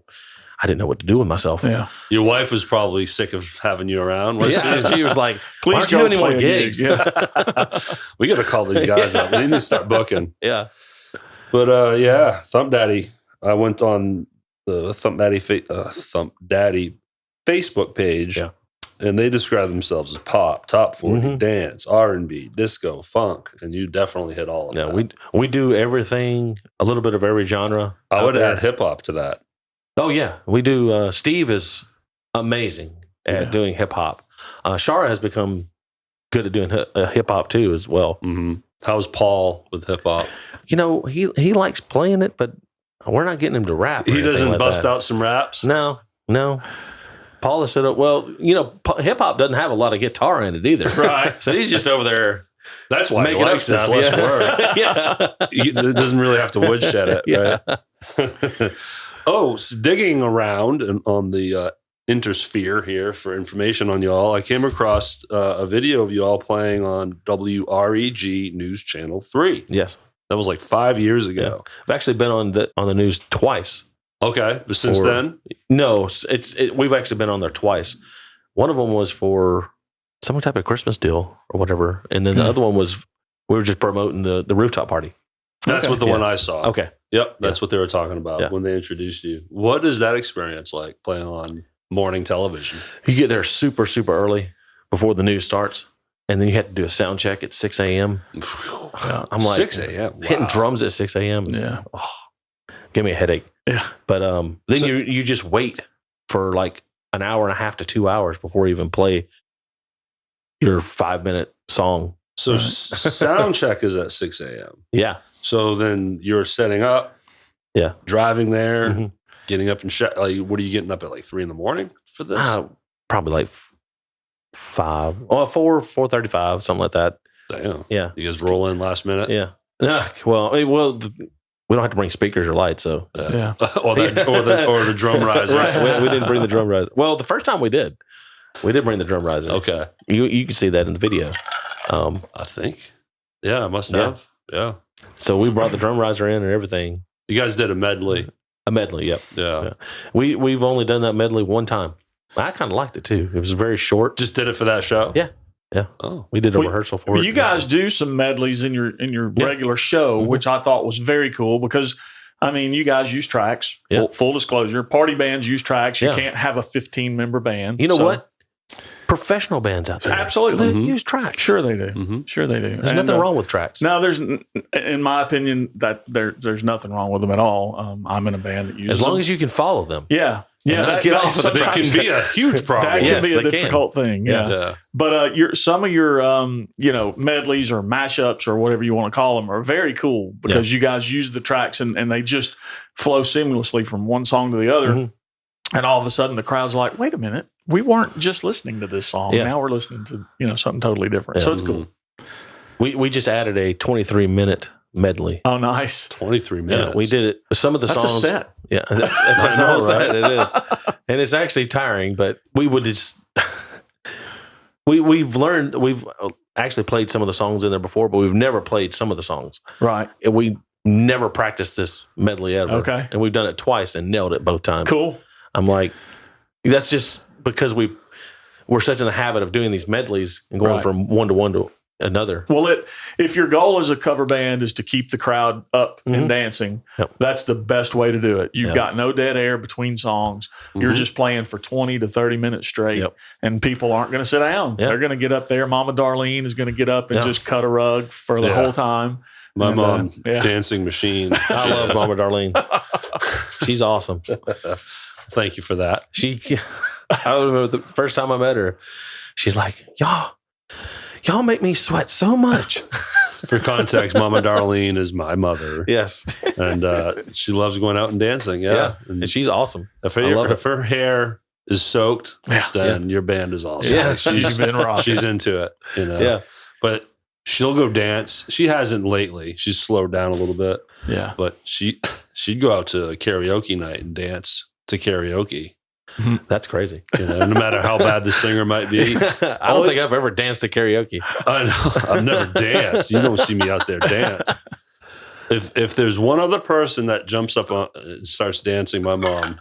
I didn't know what to do with myself. Yeah. Your wife was probably sick of having you around. She was like, please why don't you do any more gigs? Yeah. We got to call these guys up. We need to start booking. Yeah. But Thumpdaddy. I went on the Thumpdaddy Facebook page, and they describe themselves as pop, top 40, dance, R&B, disco, funk, and you definitely hit all of that. We do everything, a little bit of every genre. I would add hip hop to that. Oh yeah, we do. Steve is amazing at doing hip hop. Shara has become good at doing hip hop too as well. Mm-hmm. How's Paul with hip hop? He likes playing it, but we're not getting him to rap. He doesn't bust out some raps? No. Paul has said, well, hip hop doesn't have a lot of guitar in it either. Right. So he's just over there. That's why he likes this less word. He doesn't really have to woodshed it, right? So digging around on the intersphere here for information on y'all, I came across a video of y'all playing on WREG News Channel 3. Yes. That was like 5 years ago. Yeah. I've actually been on the news twice. Okay, but since then, No, we've actually been on there twice. One of them was for some type of Christmas deal or whatever, and then the other one was we were just promoting the rooftop party. that's what the one I saw. Okay, Yep, that's what they were talking about Yeah. when they introduced you. What is that experience like playing on morning television? you get there super early before the news starts, and then you have to do a sound check at 6 a.m. I'm like 6 a.m. hitting Wow. drums at 6 a.m. Yeah. Give me a headache. Yeah. But then you just wait for like an hour and a half to 2 hours before you even play your 5-minute song. So sound check is at 6 a.m. Yeah. So then you're setting up, driving there, Mhm. getting up and like, what are you getting up at like 3 a.m. for this? Probably like 4:35, something like that. Damn. Yeah. You guys roll in last minute? Yeah. Well, we don't have to bring speakers or lights, so Yeah. or the drum riser. right. We didn't bring the drum riser. Well, the first time we did bring the drum riser. Okay. You can see that in the video. I think. Yeah, I must have. Yeah. So we brought the drum riser in and everything. You guys did a medley. A medley, yep. Yeah. We've only done that medley one time. I kind of liked it too. It was very short. Just did it for that show? Yeah. Yeah. Oh. We did a rehearsal for it. You guys do some medleys in your regular show, which I thought was very cool because, I mean, you guys use tracks. Yeah. Full disclosure, party bands use tracks. You Yeah. can't have a 15-member band. You know So- what? Professional bands out there. Absolutely. They use tracks. Sure they do. Mhm. Sure they do. There's nothing wrong with tracks. No, there's, in my opinion, that there's nothing wrong with them at all. I'm in a band that uses As long them. as you can follow them. Yeah. Yeah. not get off of the sometimes- It can be a huge problem. That Yes, can be a they can. difficult thing. Yeah. Yeah. But some of your medleys or mashups or whatever you want to call them are very cool because you guys use the tracks and they just flow seamlessly from one song to the other. Mhm. And all of a sudden the crowd's like, wait a minute, we weren't just listening to this song. Yeah. Now we're listening to something totally different. Yeah. So it's cool. We just added a 23-minute medley. Oh, nice. 23 minutes. Yeah, we did it. Some of the That's songs. a set. Yeah, that's I a know, whole set. right? It is, and it's actually tiring. But we would just we've learned. We've actually played some of the songs in there before, but we've never played some of the songs. Right. And we never practiced this medley ever. Okay. And we've done it twice and nailed it both times. Cool. I'm like, that's just because we're such in the habit of doing these medleys and going Right. from one to another. Well, if your goal as a cover band is to keep the crowd up and dancing, Yep. that's the best way to do it. You've Yep. got no dead air between songs. You're just playing for 20 to 30 minutes straight, Yep. and people aren't going to sit down. Yep. They're going to get up there. Mama Darlene is going to get up and Yeah. just cut a rug for the Yeah. whole time. My And, mom, yeah. dancing machine. I love Mama Darlene. She's awesome. Thank you for that. I remember the first time I met her, she's like, y'all make me sweat so much. For context, Mama Darlene is my mother. Yes. And she loves going out and dancing. Yeah. And she's awesome. If I love if her hair is soaked, then your band is awesome. Yeah. Like, You've been rocking. she's into it, Yeah. But she'll go dance. She hasn't lately. She's slowed down a little bit. Yeah. But she'd go out to a karaoke night and dance to karaoke. That's crazy. No matter how bad the singer might be. I don't think I've ever danced to karaoke. I know. I've never danced. You don't see me out there dance. If there's one other person that jumps up and starts dancing, my mom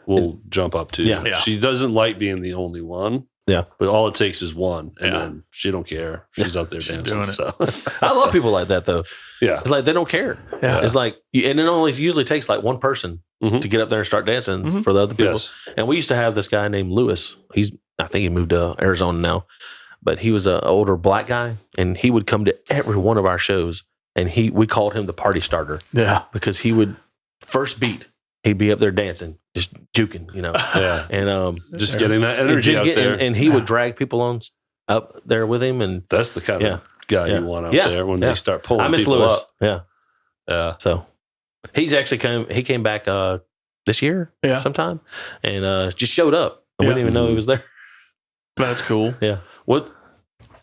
will jump up too. Yeah. She doesn't like being the only one. Yeah. But all it takes is one, and then she don't care. She's out there dancing. doing it. So I love people like that, though. yeah, It's like they don't care. Yeah. It's like, and it only usually takes like one person Mhm. to get up there and start dancing for the other people. Yes. And we used to have this guy named Lewis. I think he moved to Arizona now, but he was an older black guy, and he would come to every one of our shows, and we called him the party starter Yeah. because he would first beat, he'd be up there dancing, just juking, yeah. and Just getting that energy out there. and he would drag people on up there with him, and That's the kind of guy you want out Yeah. there when Yeah. they start pulling I miss people Lewis. up. Yeah, Yeah. so he's actually came back this year Yeah. sometime, and just showed up. We didn't even know he was there. That's cool. Yeah. What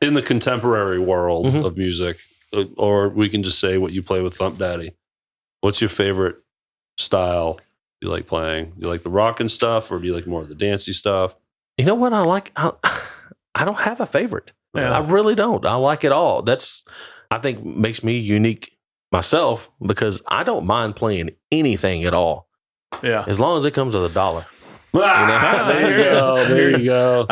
in the contemporary world Mhm. of music, or we can just say what you play with Thumpdaddy. What's your favorite style you like playing? You like the rockin' stuff, or do you like more of the dancey stuff? You know what I like? I don't have a favorite. Yeah. I really don't. I like it all. That's, I think, makes me unique myself because I don't mind playing anything at all. Yeah. as long as it comes with $1. There you go. There you go.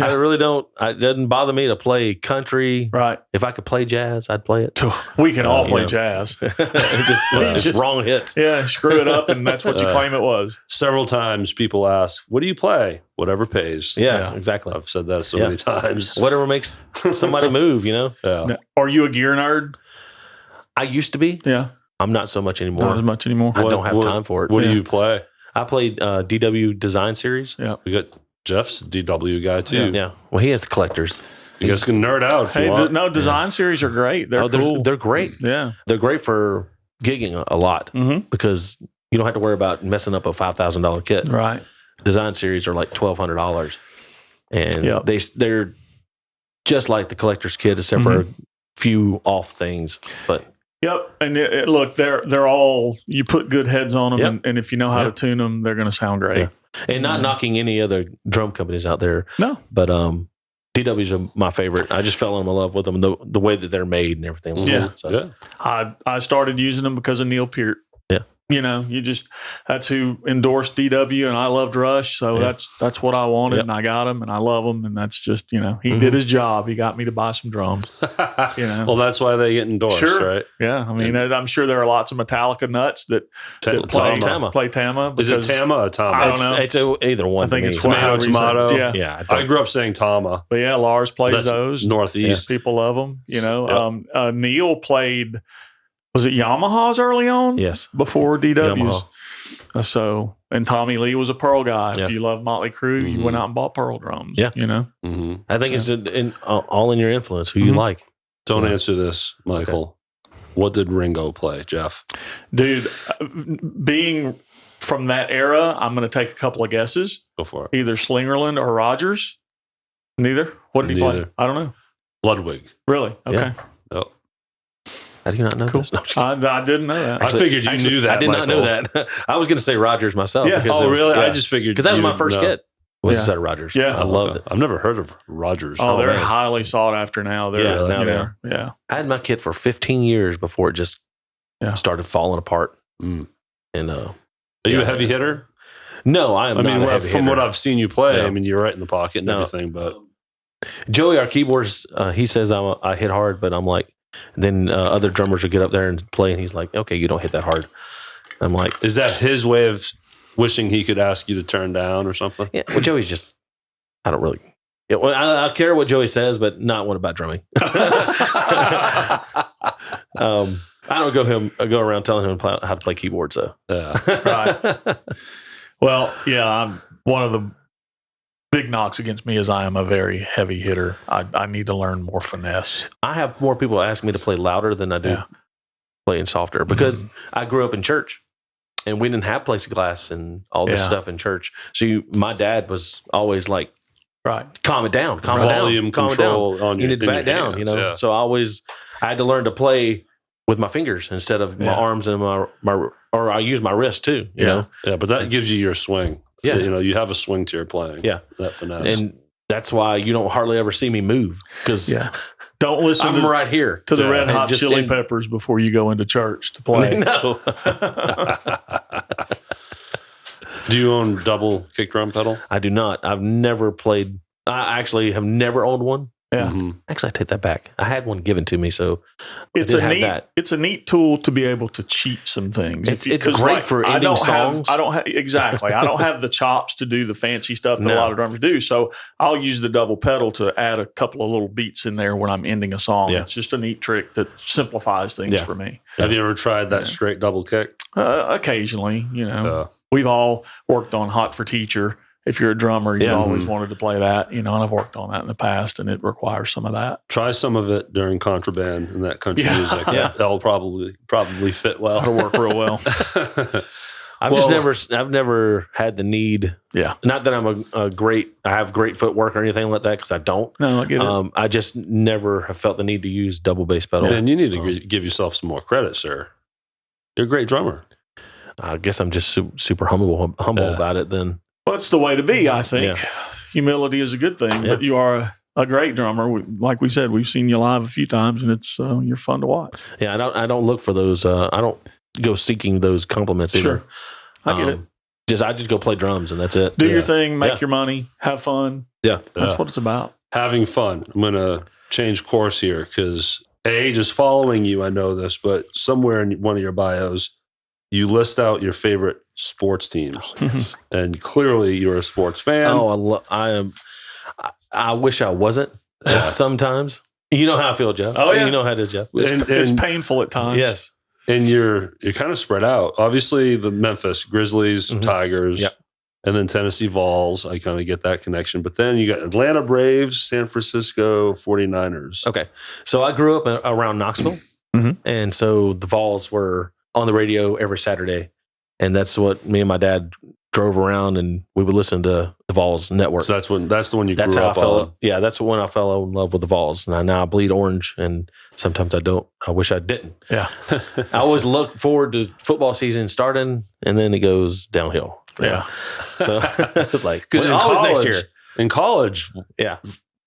I really don't. It doesn't bother me to play country. Right. If I could play jazz, I'd play it. We can all play you know. jazz. just wrong hits. Yeah, screw it up, and that's what you claim it was. Several times people ask, what do you play? Whatever pays. Yeah, exactly. I've said that so many times. Whatever makes somebody move, you know? Yeah. Now, are you a gear nerd? I used to be. Yeah. I'm not so much anymore. Not as much anymore. I don't have time for it. What do you play? I played DW Design Series. Yeah. We got Jeff's a DW guy too. Yeah. Well, he has collectors. You guys can nerd out if you want. No, design series are great. They're cool. They're great. Yeah. They're great for gigging a lot because you don't have to worry about messing up a $5,000 kit. Right. Design Series are like $1,200. And they're just like the collector's kit, except for a few off things. But yep, and look, they're all, you put good heads on them, and if you know how to tune them, they're going to sound great. Yeah. And not knocking any other drum companies out there. No, but DWs are my favorite. I just fell in love with them, the way that they're made and everything. Yeah, so. I started using them because of Neil Peart. Yeah. You know, that's who endorsed DW, and I loved Rush, so that's what I wanted, and I got him, and I love him, and that's just, you know, he did his job. He got me to buy some drums. You know, well, that's why they get endorsed, right? Yeah, I mean, I'm sure there are lots of Metallica nuts that play Tama. Is it Tama or Tama? I don't know. It's either one. I think it's tomato. Yeah. I grew up saying Tama. But yeah, Lars plays those. Northeast. People love them. You know, Neil played. Was it Yamahas early on? Yes. Before DWs. So, and Tommy Lee was a Pearl guy. If you love Motley Crue, you went out and bought Pearl drums. Yeah. You know? I think it's all in your influence, who you like. Don't answer this, Michael. Okay. What did Ringo play, Jeff? Dude, being from that era, I'm going to take a couple of guesses. Go for it. Either Slingerland or Rogers. Neither? What did he play? I don't know. Ludwig. Really? Okay. Yeah. How do you not know this? No, I didn't know that. I figured you knew that. I did not know that. I was going to say Rogers myself. Yeah. Really? I just figured. Because that was my first kit. Was a set of Rogers. Yeah. I loved it. I've never heard of Rogers. Oh, they're highly sought after now. They're, yeah. I had my kit for 15 years before it just started falling apart. And are you a heavy hitter? No, I am not a heavy hitter. From what I've seen you play, I mean, you're right in the pocket and everything, but Joey, our keyboardist, he says I hit hard, but I'm like, then other drummers will get up there and play, and he's like, okay, you don't hit that hard. I'm like, is that his way of wishing he could ask you to turn down or something? Yeah, well, Joey's just, I don't really, I care what Joey says, but not what about drumming. I don't go around telling him how to play keyboard, so. Right. Well, I'm one of the big knocks against me is I am a very heavy hitter. I need to learn more finesse. I have more people ask me to play louder than I do playing softer because I grew up in church and we didn't have plexiglass and all this stuff in church. So my dad was always like, calm it down, volume control on you need to back down, you know? Yeah. So I had to learn to play with my fingers instead of my arms and or I use my wrist too, you know? Yeah, but that gives you your swing. Yeah. You know, you have a swing to your playing. Yeah. That finesse. And that's why you don't hardly ever see me move because don't listen I'm right here to the Red Hot Chili Peppers before you go into church to play. No. Do you own double kick drum pedal? I do not. I've never played. I actually have never owned one. Yeah. Actually, I take that back. I had one given to me, so it's a neat tool to be able to cheat some things. It's great for ending songs. I don't have the chops to do the fancy stuff that a lot of drummers do. So I'll use the double pedal to add a couple of little beats in there when I'm ending a song. Yeah. It's just a neat trick that simplifies things for me. Have you ever tried that straight double kick? Occasionally, you know. We've all worked on Hot for Teacher. If you're a drummer, you always wanted to play that, you know, and I've worked on that in the past, and it requires some of that. Try some of it during Contraband and that country music. That'll probably fit well. It'll work real well. I've never had the need. Yeah. Not that I'm I have great footwork or anything like that, because I don't. No, I get it. I just never have felt the need to use double bass pedal. And you need to give yourself some more credit, sir. You're a great drummer. I guess I'm just super humble about it then. Well, it's the way to be, I think. Yeah. Humility is a good thing, but you are a great drummer. Like we said, we've seen you live a few times, and it's you're fun to watch. Yeah, I don't look for those. I don't go seeking those compliments either. I get it. I just go play drums and that's it. Do your thing, make your money, have fun. Yeah. That's what it's about. Having fun. I'm going to change course here because just following you, I know this, but somewhere in one of your bios, you list out your favorite sports teams. Yes. And clearly you're a sports fan. Oh, I am. I wish I wasn't sometimes. You know how I feel, Jeff. Oh, yeah. You know how it is, Jeff. It's painful at times. Yes. And you're kind of spread out. Obviously, the Memphis Grizzlies, Tigers, and then Tennessee Vols. I kind of get that connection. But then you got Atlanta Braves, San Francisco 49ers. Okay. So I grew up around Knoxville. And so the Vols were on the radio every Saturday. And that's what me and my dad drove around and we would listen to the Vols network. So that's the one you grew up on. Yeah, that's when I fell in love with the Vols. And now I bleed orange and sometimes I don't. I wish I didn't. Yeah. I always look forward to football season starting and then it goes downhill. Yeah. So it's like, because next year. In college,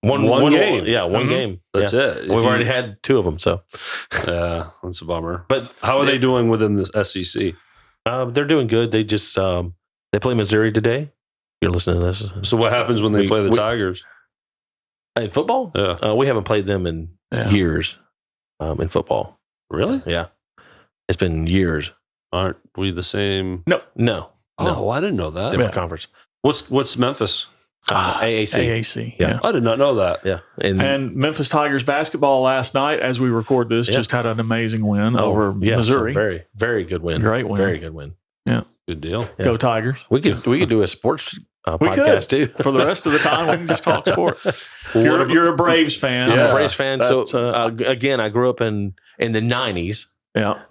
one game. Yeah, one game. That's it. We've already had 2 of them. So yeah, that's a bummer. But how are they doing within the SEC? They're doing good. They just they play Missouri today. You're listening to this. So what happens when they play the Tigers? In football? Yeah. We haven't played them in years in football. Really? Yeah. It's been years. Aren't we the same? No. Oh, I didn't know that. Different conference. What's Memphis? AAC. AAC. Yeah. I did not know that. Yeah. And Memphis Tigers basketball last night, as we record this, just had an amazing win over Missouri. Very, very good win. Great win. Very good win. Yeah. Good deal. Yeah. Go Tigers. We could do a sports podcast too. For the rest of the time, we can just talk sport. You're a Braves fan. I'm a Braves fan. So again, I grew up in the 90s. Yeah.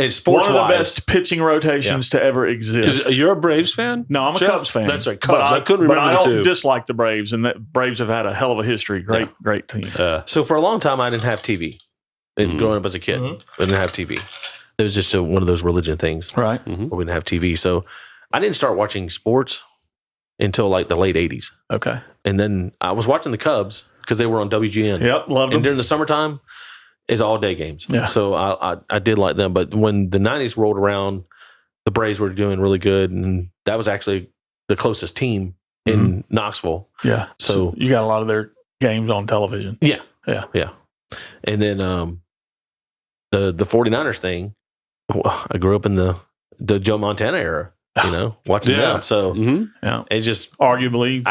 Sports one of the best pitching rotations to ever exist. You're a Braves fan? No, I'm a Cubs fan. That's right, Cubs. I couldn't remember but I don't the 2. dislike the Braves, and the Braves have had a hell of a history. Great team. So for a long time, I didn't have TV. Growing up as a kid, I didn't have TV. It was just one of those religion things, right? Where we didn't have TV. So I didn't start watching sports until like the late 80s. Okay. And then I was watching the Cubs because they were on WGN. Yep, loved them. And during the summertime, it's all day games. Yeah. So I did like them. But when the 90s rolled around, the Braves were doing really good. And that was actually the closest team in Knoxville. Yeah. So you got a lot of their games on television. Yeah. Yeah. Yeah. And then the 49ers thing, I grew up in the Joe Montana era, watching them. So it's just arguably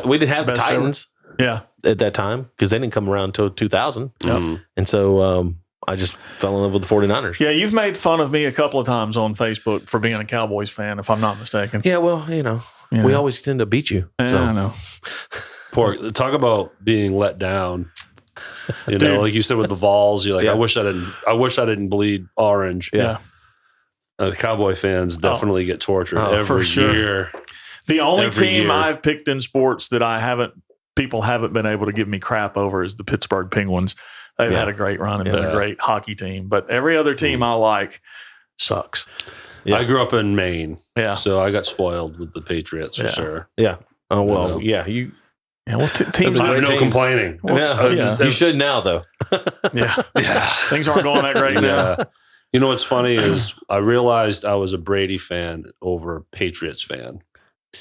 we didn't have the Titans. Yeah. At that time, because they didn't come around until 2000. And so I just fell in love with the 49ers. Yeah, you've made fun of me a couple of times on Facebook for being a Cowboys fan, if I'm not mistaken. Yeah, well, we always tend to beat you. Yeah, so. I know. Talk about being let down. Like you said with the Vols, you're like, I wish I didn't bleed orange. Yeah. The Cowboy fans definitely get tortured every year. The only team I've picked in sports that people haven't been able to give me crap over is the Pittsburgh Penguins. They've had a great run and been a great hockey team, but every other team I like sucks. Yeah. I grew up in Maine, so I got spoiled with the Patriots for sure. Yeah. Oh well, teams. I have no complaining. You should now, though. Things aren't going that great now. You know what's funny is I realized I was a Brady fan over a Patriots fan.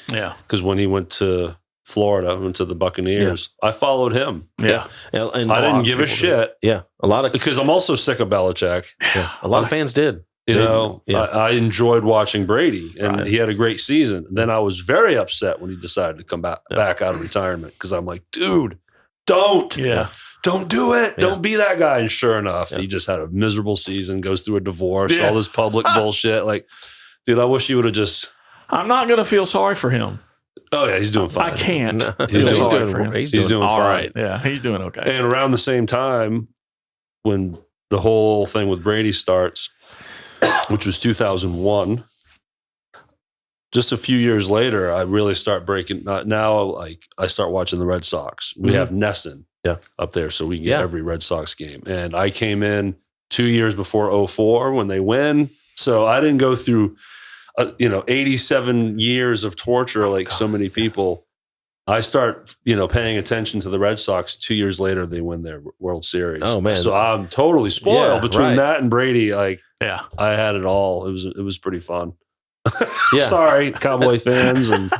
Yeah, because when he went to Florida, went to the Buccaneers, I followed him. Yeah, and I didn't give a shit. Yeah, because I'm also sick of Belichick. Yeah, a lot of fans did. I enjoyed watching Brady, and he had a great season. Then I was very upset when he decided to come back out of retirement because I'm like, dude, don't do it. Yeah. Don't be that guy. And sure enough, he just had a miserable season, goes through a divorce, all this public bullshit. Like, dude, I wish he would have just. I'm not going to feel sorry for him. Oh, yeah, he's doing fine. I can't. He's doing all fine. Right. Yeah, he's doing okay. And around the same time, when the whole thing with Brady starts, which was 2001, just a few years later, I really start breaking. Now, like, I start watching the Red Sox. We have Nesson up there, so we can get every Red Sox game. And I came in 2 years before 2004 when they win. So I didn't go through 87 years of torture like so many people. I start, paying attention to the Red Sox 2 years later, they win their World Series. Oh man. So I'm totally spoiled between that and Brady. Like, I had it all. It was pretty fun. Yeah. Sorry, Cowboy fans. And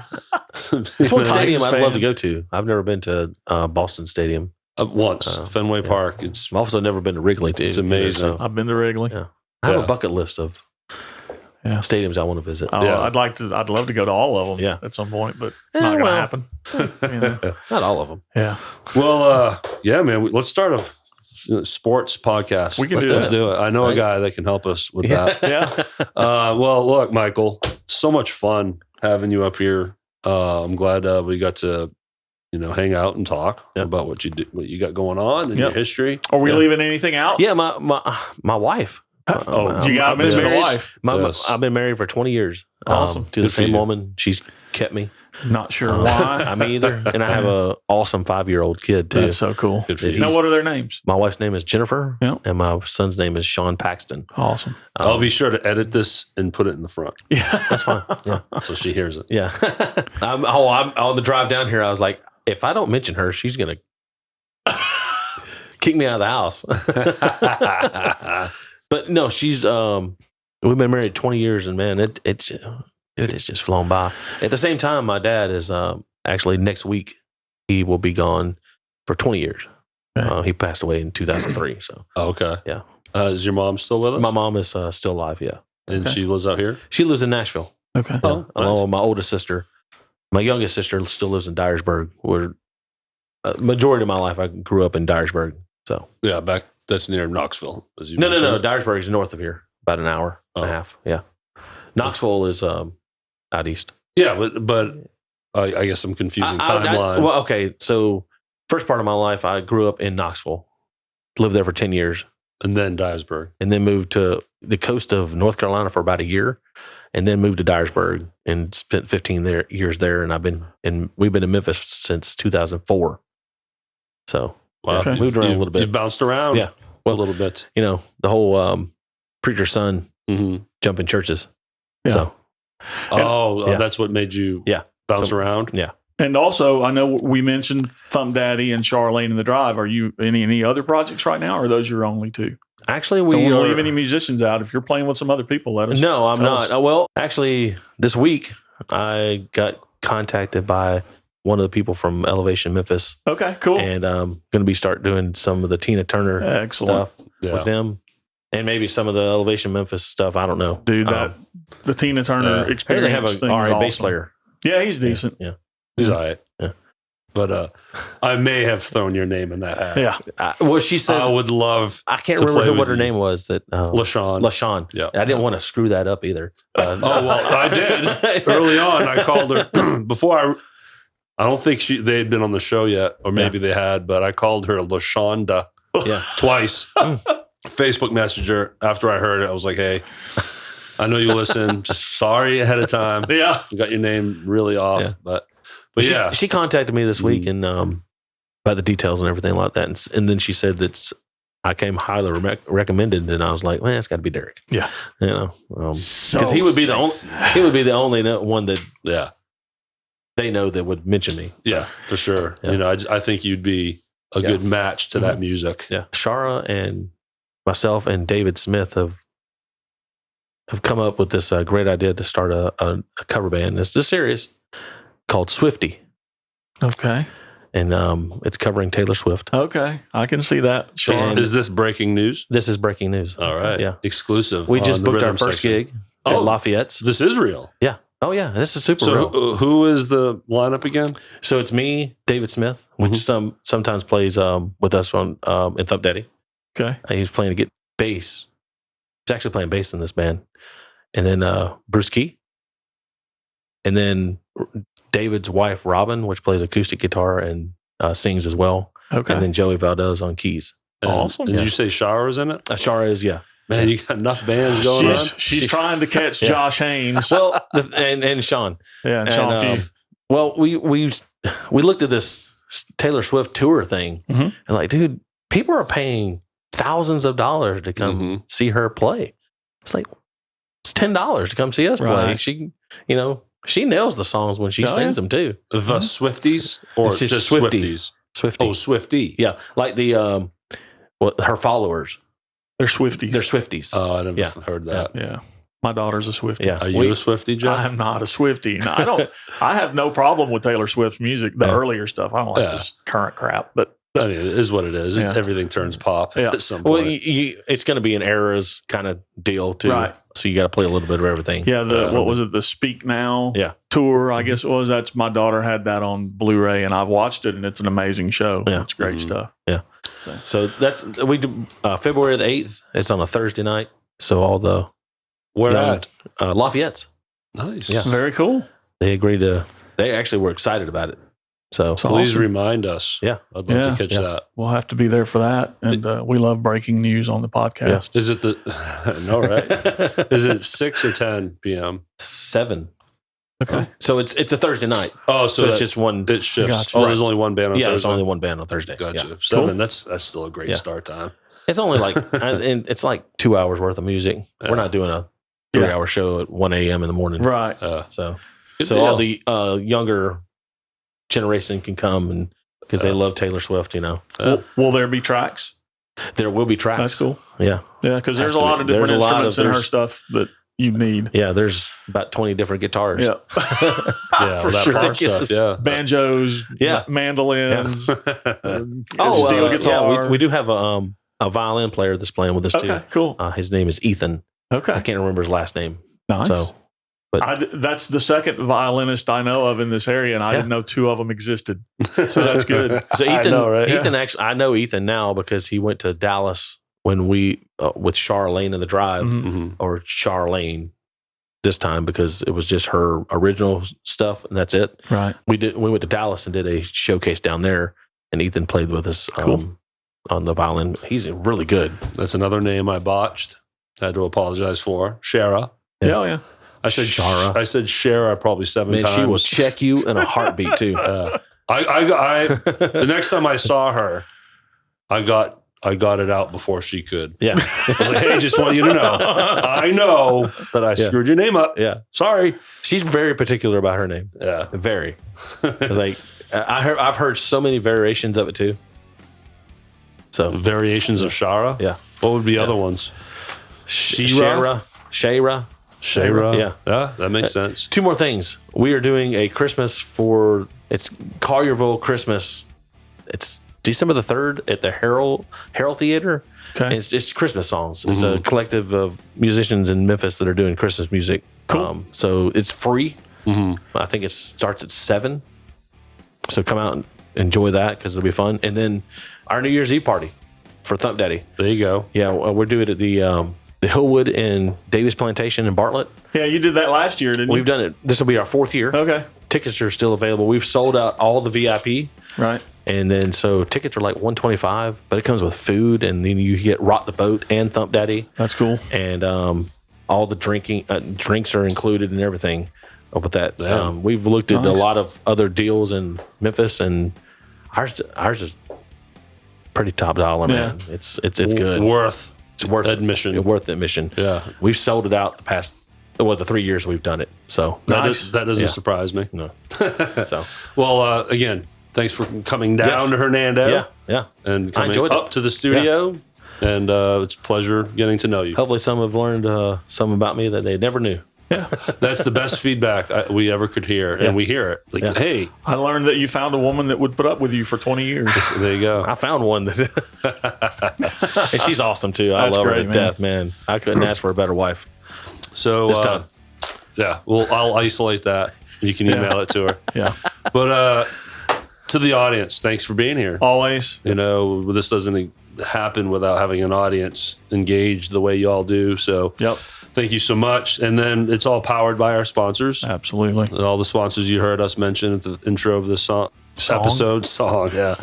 It's one stadium Titans I'd love to fans. go to. I've never been to Boston Stadium. Once, Fenway Park. It's I've also never been to Wrigley. It's amazing. So I've been to Wrigley. Yeah. I have Yeah. a bucket list of stadiums I want to visit. Oh, Yeah. I'd love to go to all of them Yeah. at some point, but it's not going to happen. You know? Not all of them. Yeah. Well, yeah, man. Let's start a sports podcast. We can Let's do do it. I know a guy that can help us with that. Yeah. Well, look, Michael, so much fun having you up here. I'm glad we got to, hang out and talk about what you got going on and your history. Are we leaving anything out? Yeah, my wife. You got to mention your wife. I've been married for 20 years. Awesome. To the Good for same you. woman. She's kept me. Not sure why. I mean, either. And I have a awesome 5-year-old kid too. That's so cool. Good for you. Now, what are their names? My wife's name is Jennifer, Yeah. and my son's name is Sean Paxton. Awesome. I'll be sure to edit this and put it in the front Yeah. That's fine. Yeah, so she hears it. yeah. I'm on the drive down here. I was like, if I don't mention her, she's gonna kick me out of the house. But no, she's we've been married 20 years, and man, it has just flown by. At the same time, my dad is actually next week he will be gone for 20 years. He passed away in 2003. So Okay. Yeah. Is your mom still with us? my mom is still alive. Yeah, And she lives out here? she lives in Nashville. Okay. Yeah. Along with my oldest sister. My youngest sister still lives in Dyersburg, where majority of my life I grew up in Dyersburg. So Yeah, that's near Knoxville. As you no. mentioned. Dyersburg is north of here, about an hour and a half. Yeah, Knoxville is out east. Yeah, but I guess I'm confusing timeline. Well, okay. So first part of my life, I grew up in Knoxville, lived there for 10 years, and then Dyersburg. and then moved to the coast of North Carolina for about a year, and then moved to Dyersburg and spent 15 years there. And we've been in Memphis since 2004. So Wow. Okay. moved around a little bit. You've bounced around Yeah. a little bit. The whole preacher's son hmm jumping churches. Yeah. So Yeah. That's what made you Yeah. bounce So- around? yeah. And also, I know we mentioned Thumpdaddy and Charlene in the Drive. Are you any other projects right now, or are those your only two? Actually, Don't we want to are, leave any musicians out. If you're playing with some other people, let us. No, I'm tell not. us. Well, actually, this week I got contacted by one of the people from Elevation Memphis, Okay, cool. and I'm going to be start doing some of the Tina Turner Excellent. stuff Yeah. with them, and maybe some of the Elevation Memphis stuff. I don't know, Dude, the Tina Turner Here experience. they have thing a is all right bass awesome. player. Yeah, he's decent. Yeah, He's all right. Yeah. But I may have thrown your name in that hat. Yeah. well, she said I would love I can't to remember play what with her you. name was. That LaShawn. LaShawn. Yeah. I didn't want to screw that up either. Oh, well, I did. Early on, I called her before I don't think they had been on the show yet, or maybe they had, but I called her LaShonda Yeah. twice. Facebook Messenger. After I heard it, I was like, hey, I know you listen. Just sorry ahead of time. Yeah. You got your name really off. Yeah. But She, yeah. she contacted me this week and about the details and everything like that, and then she said that I came highly recommended, and I was like, "Man, it's got to be Derrick." Yeah. Because he would be the only one that Yeah. they know that would mention me. Yeah, for sure. Yeah. I think you'd be a good match to that music. Yeah, Shara and myself and David Smith have come up with this great idea to start a cover band. It's just serious, called Swifty, Okay. and it's covering Taylor Swift. Okay. I can see that. Sure. And- Is this breaking news? This is breaking news. All right. Yeah. Exclusive. We just on the booked our rhythm first section. gig. It's Oh. Lafayette's. This is real. Yeah. Oh yeah. This is super So real. who is the lineup again? So it's me, David Smith, which sometimes plays with us on in Thumpdaddy. Okay. He's playing to get bass. He's actually playing bass in this band. And then Bruce Key. And then David's wife, Robin, which plays acoustic guitar and sings as well. Okay. And then Joey Valdez on keys. Awesome. And did you say Showers in it? Shara is, yeah. Man, you got enough bands going on. She's trying to catch Josh Haynes. Well, and Sean. Yeah, and Shawn And, Few. well, we looked at this Taylor Swift tour thing, Mhm. and like, dude, people are paying thousands of dollars to come see her play. It's like it's $10 to come see us play. Right. She, she nails the songs when she sings them too. The Swifties or It's just just Swiftie. Swifties? Swifty, Oh, Swifty. yeah, like the her followers. They're Swifties. They're Swifties. Oh, I never Yeah. heard that. yeah. My daughter's a Swiftie. Yeah. Are you a Swiftie, Jeff? I am not a Swiftie. No, I don't. I have no problem with Taylor Swift's music, the earlier stuff. I don't like this current crap, but I mean, it is what it is. Yeah. Everything turns pop at some Well, point. it's going to be an eras kind of deal too. Right. So you got to play a little bit of everything. yeah, what was it? The Speak Now Yeah. tour, I guess it was. That's my daughter had that on Blu-ray, and I've watched it, and it's an amazing show. Yeah. It's great stuff. So we do February the 8th. It's on a Thursday night. So all the Where at? Lafayette's. Nice. Yeah. Very cool. They agreed to. They actually were excited about it. So Please awesome. remind us. Yeah. I'd love Yeah. to catch that. We'll have to be there for that, and we love breaking news on the podcast. Is it the no right? Is it 6 or 10 p.m.? 7. Okay. So it's a Thursday night. Oh, So it's just one. it shifts. Gotcha. Oh, there's only one band on Yeah, Thursday. there's only one band on Thursday. Gotcha. Yeah. 7. That's still a great Yeah. start time. It's only like and it's like 2 hours worth of music. We're not doing a 3-hour show at 1 a.m. in the morning. Right. So Good so deal. all the younger generation can come and because they love Taylor Swift. Will there be tracks? There will be tracks. That's cool. Yeah. Yeah, because there's Has a to lot be. of different There's a lot instruments of- in her there's- stuff that you need. Yeah. There's about 20 different guitars. Yeah. Yeah, For that sure. part stuff. Yeah. Banjos, Yeah. mandolins, Oh, steel guitar. Yeah, we do have a violin player that's playing with us too. Okay, cool. His name is Ethan. Okay. I can't remember his last name. Nice. So, but That's the second violinist I know of in this area, and I didn't know 2 of them existed. So that's good. so Ethan, know, right? Ethan actually, I know Ethan now because he went to Dallas when we with Charlene in the Drive Mhm. or Charlene this time because it was just her original stuff and that's it. Right. We went to Dallas and did a showcase down there, and Ethan played with us Cool. on the violin. He's really good. That's another name I botched. Had to apologize for. Shara. Yeah, yeah. I said Shara. I said Shara probably 7 Man, times. she will check you in a heartbeat too. I the next time I saw her, I got it out before she could. Yeah. I was like, hey, just want you to know. I know that I screwed your name up. Yeah. Sorry. She's very particular about her name. Yeah. Very. It's like I've heard so many variations of it too. So Variations of Shara? yeah. What would be other ones? Shara. Shara? Yeah. Yeah, that makes sense. 2 more things. We are doing a Christmas it's Collierville Christmas. It's December the 3rd at the Herald Theater. Okay. And it's Christmas songs. It's a collective of musicians in Memphis that are doing Christmas music. Cool. So it's free. I think it starts at 7. So come out and enjoy that because it'll be fun. And then our New Year's Eve party for Thumpdaddy. There you go. Yeah, we're doing it at the Hillwood and Davis Plantation in Bartlett. Yeah, you did that last year, didn't you? We've done it. This will be our 4th year. Okay. Tickets are still available. We've sold out all the VIP. Right. And then so tickets are like $125, but it comes with food, and then you get Rock the Boat and Thumpdaddy, That's cool. and all the drinks are included and everything. With that, we've looked at a Nice. lot of other deals in Memphis, and ours is pretty top dollar, man. It's good. Worth It's worth admission. Worth the admission. Yeah. We've sold it out the 3 years we've done it. So That doesn't Yeah. surprise me. no, so Well, again, thanks for coming down Yes. to Hernando. yeah, yeah. And coming enjoyed it. up to the studio. And it's a pleasure getting to know you. Hopefully, some have learned some about me that they never knew. That's the best feedback we ever could hear. Yeah. And we hear it. Like, Yeah. hey, I learned that you found a woman that would put up with you for 20 years. there you go. I found one that, and she's awesome too. I That's love her great, to man. death, man. I couldn't ask for a better wife. So, This time. yeah, well, I'll isolate that. You can email it to her. Yeah. But to the audience, thanks for being here. Always. You know, this doesn't happen without having an audience engaged the way you all do. So, Yep. thank you so much. And then it's all powered by our sponsors. Absolutely. All the sponsors you heard us mention at the intro of this episode. Yeah.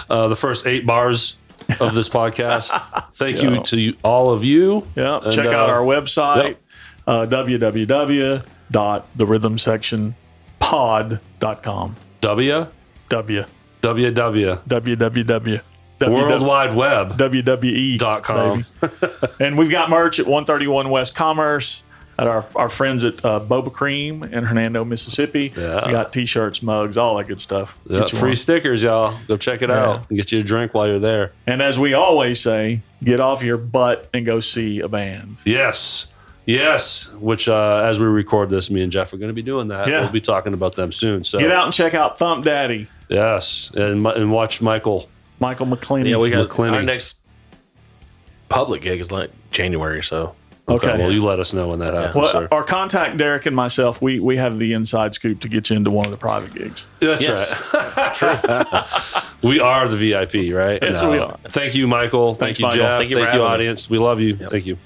The first 8 bars of this podcast. Thank you to all of you. Yeah. And, Check out our website, www.therhythmsectionpod.com. W. www. World Wide Web. WWE.com. And we've got merch at 131 West Commerce at our friends at Boba Cream in Hernando, Mississippi. Yeah. We got t-shirts, mugs, all that good stuff. Yeah, Get you free one. stickers, y'all. Go check it out and get you a drink while you're there. And as we always say, get off your butt and go see a band. Yes. Yes, which as we record this, me and Jeff are going to be doing that. Yeah. We'll be talking about them soon. So Get out and check out Thumpdaddy. yes, and watch Michael McClenney. Yeah, we got McClenney. our next public gig is like January, so Okay, Okay. well, you let us know when that happens, Well, sir. or contact Derrick and myself. We have the inside scoop to get you into one of the private gigs. That's Yes. right. We are the VIP, right? Yes, we are. Thank you, Michael. Thank Thanks, you, Michael. Jeff. Thank you for Thank you, having me. audience. We love you. Thank you.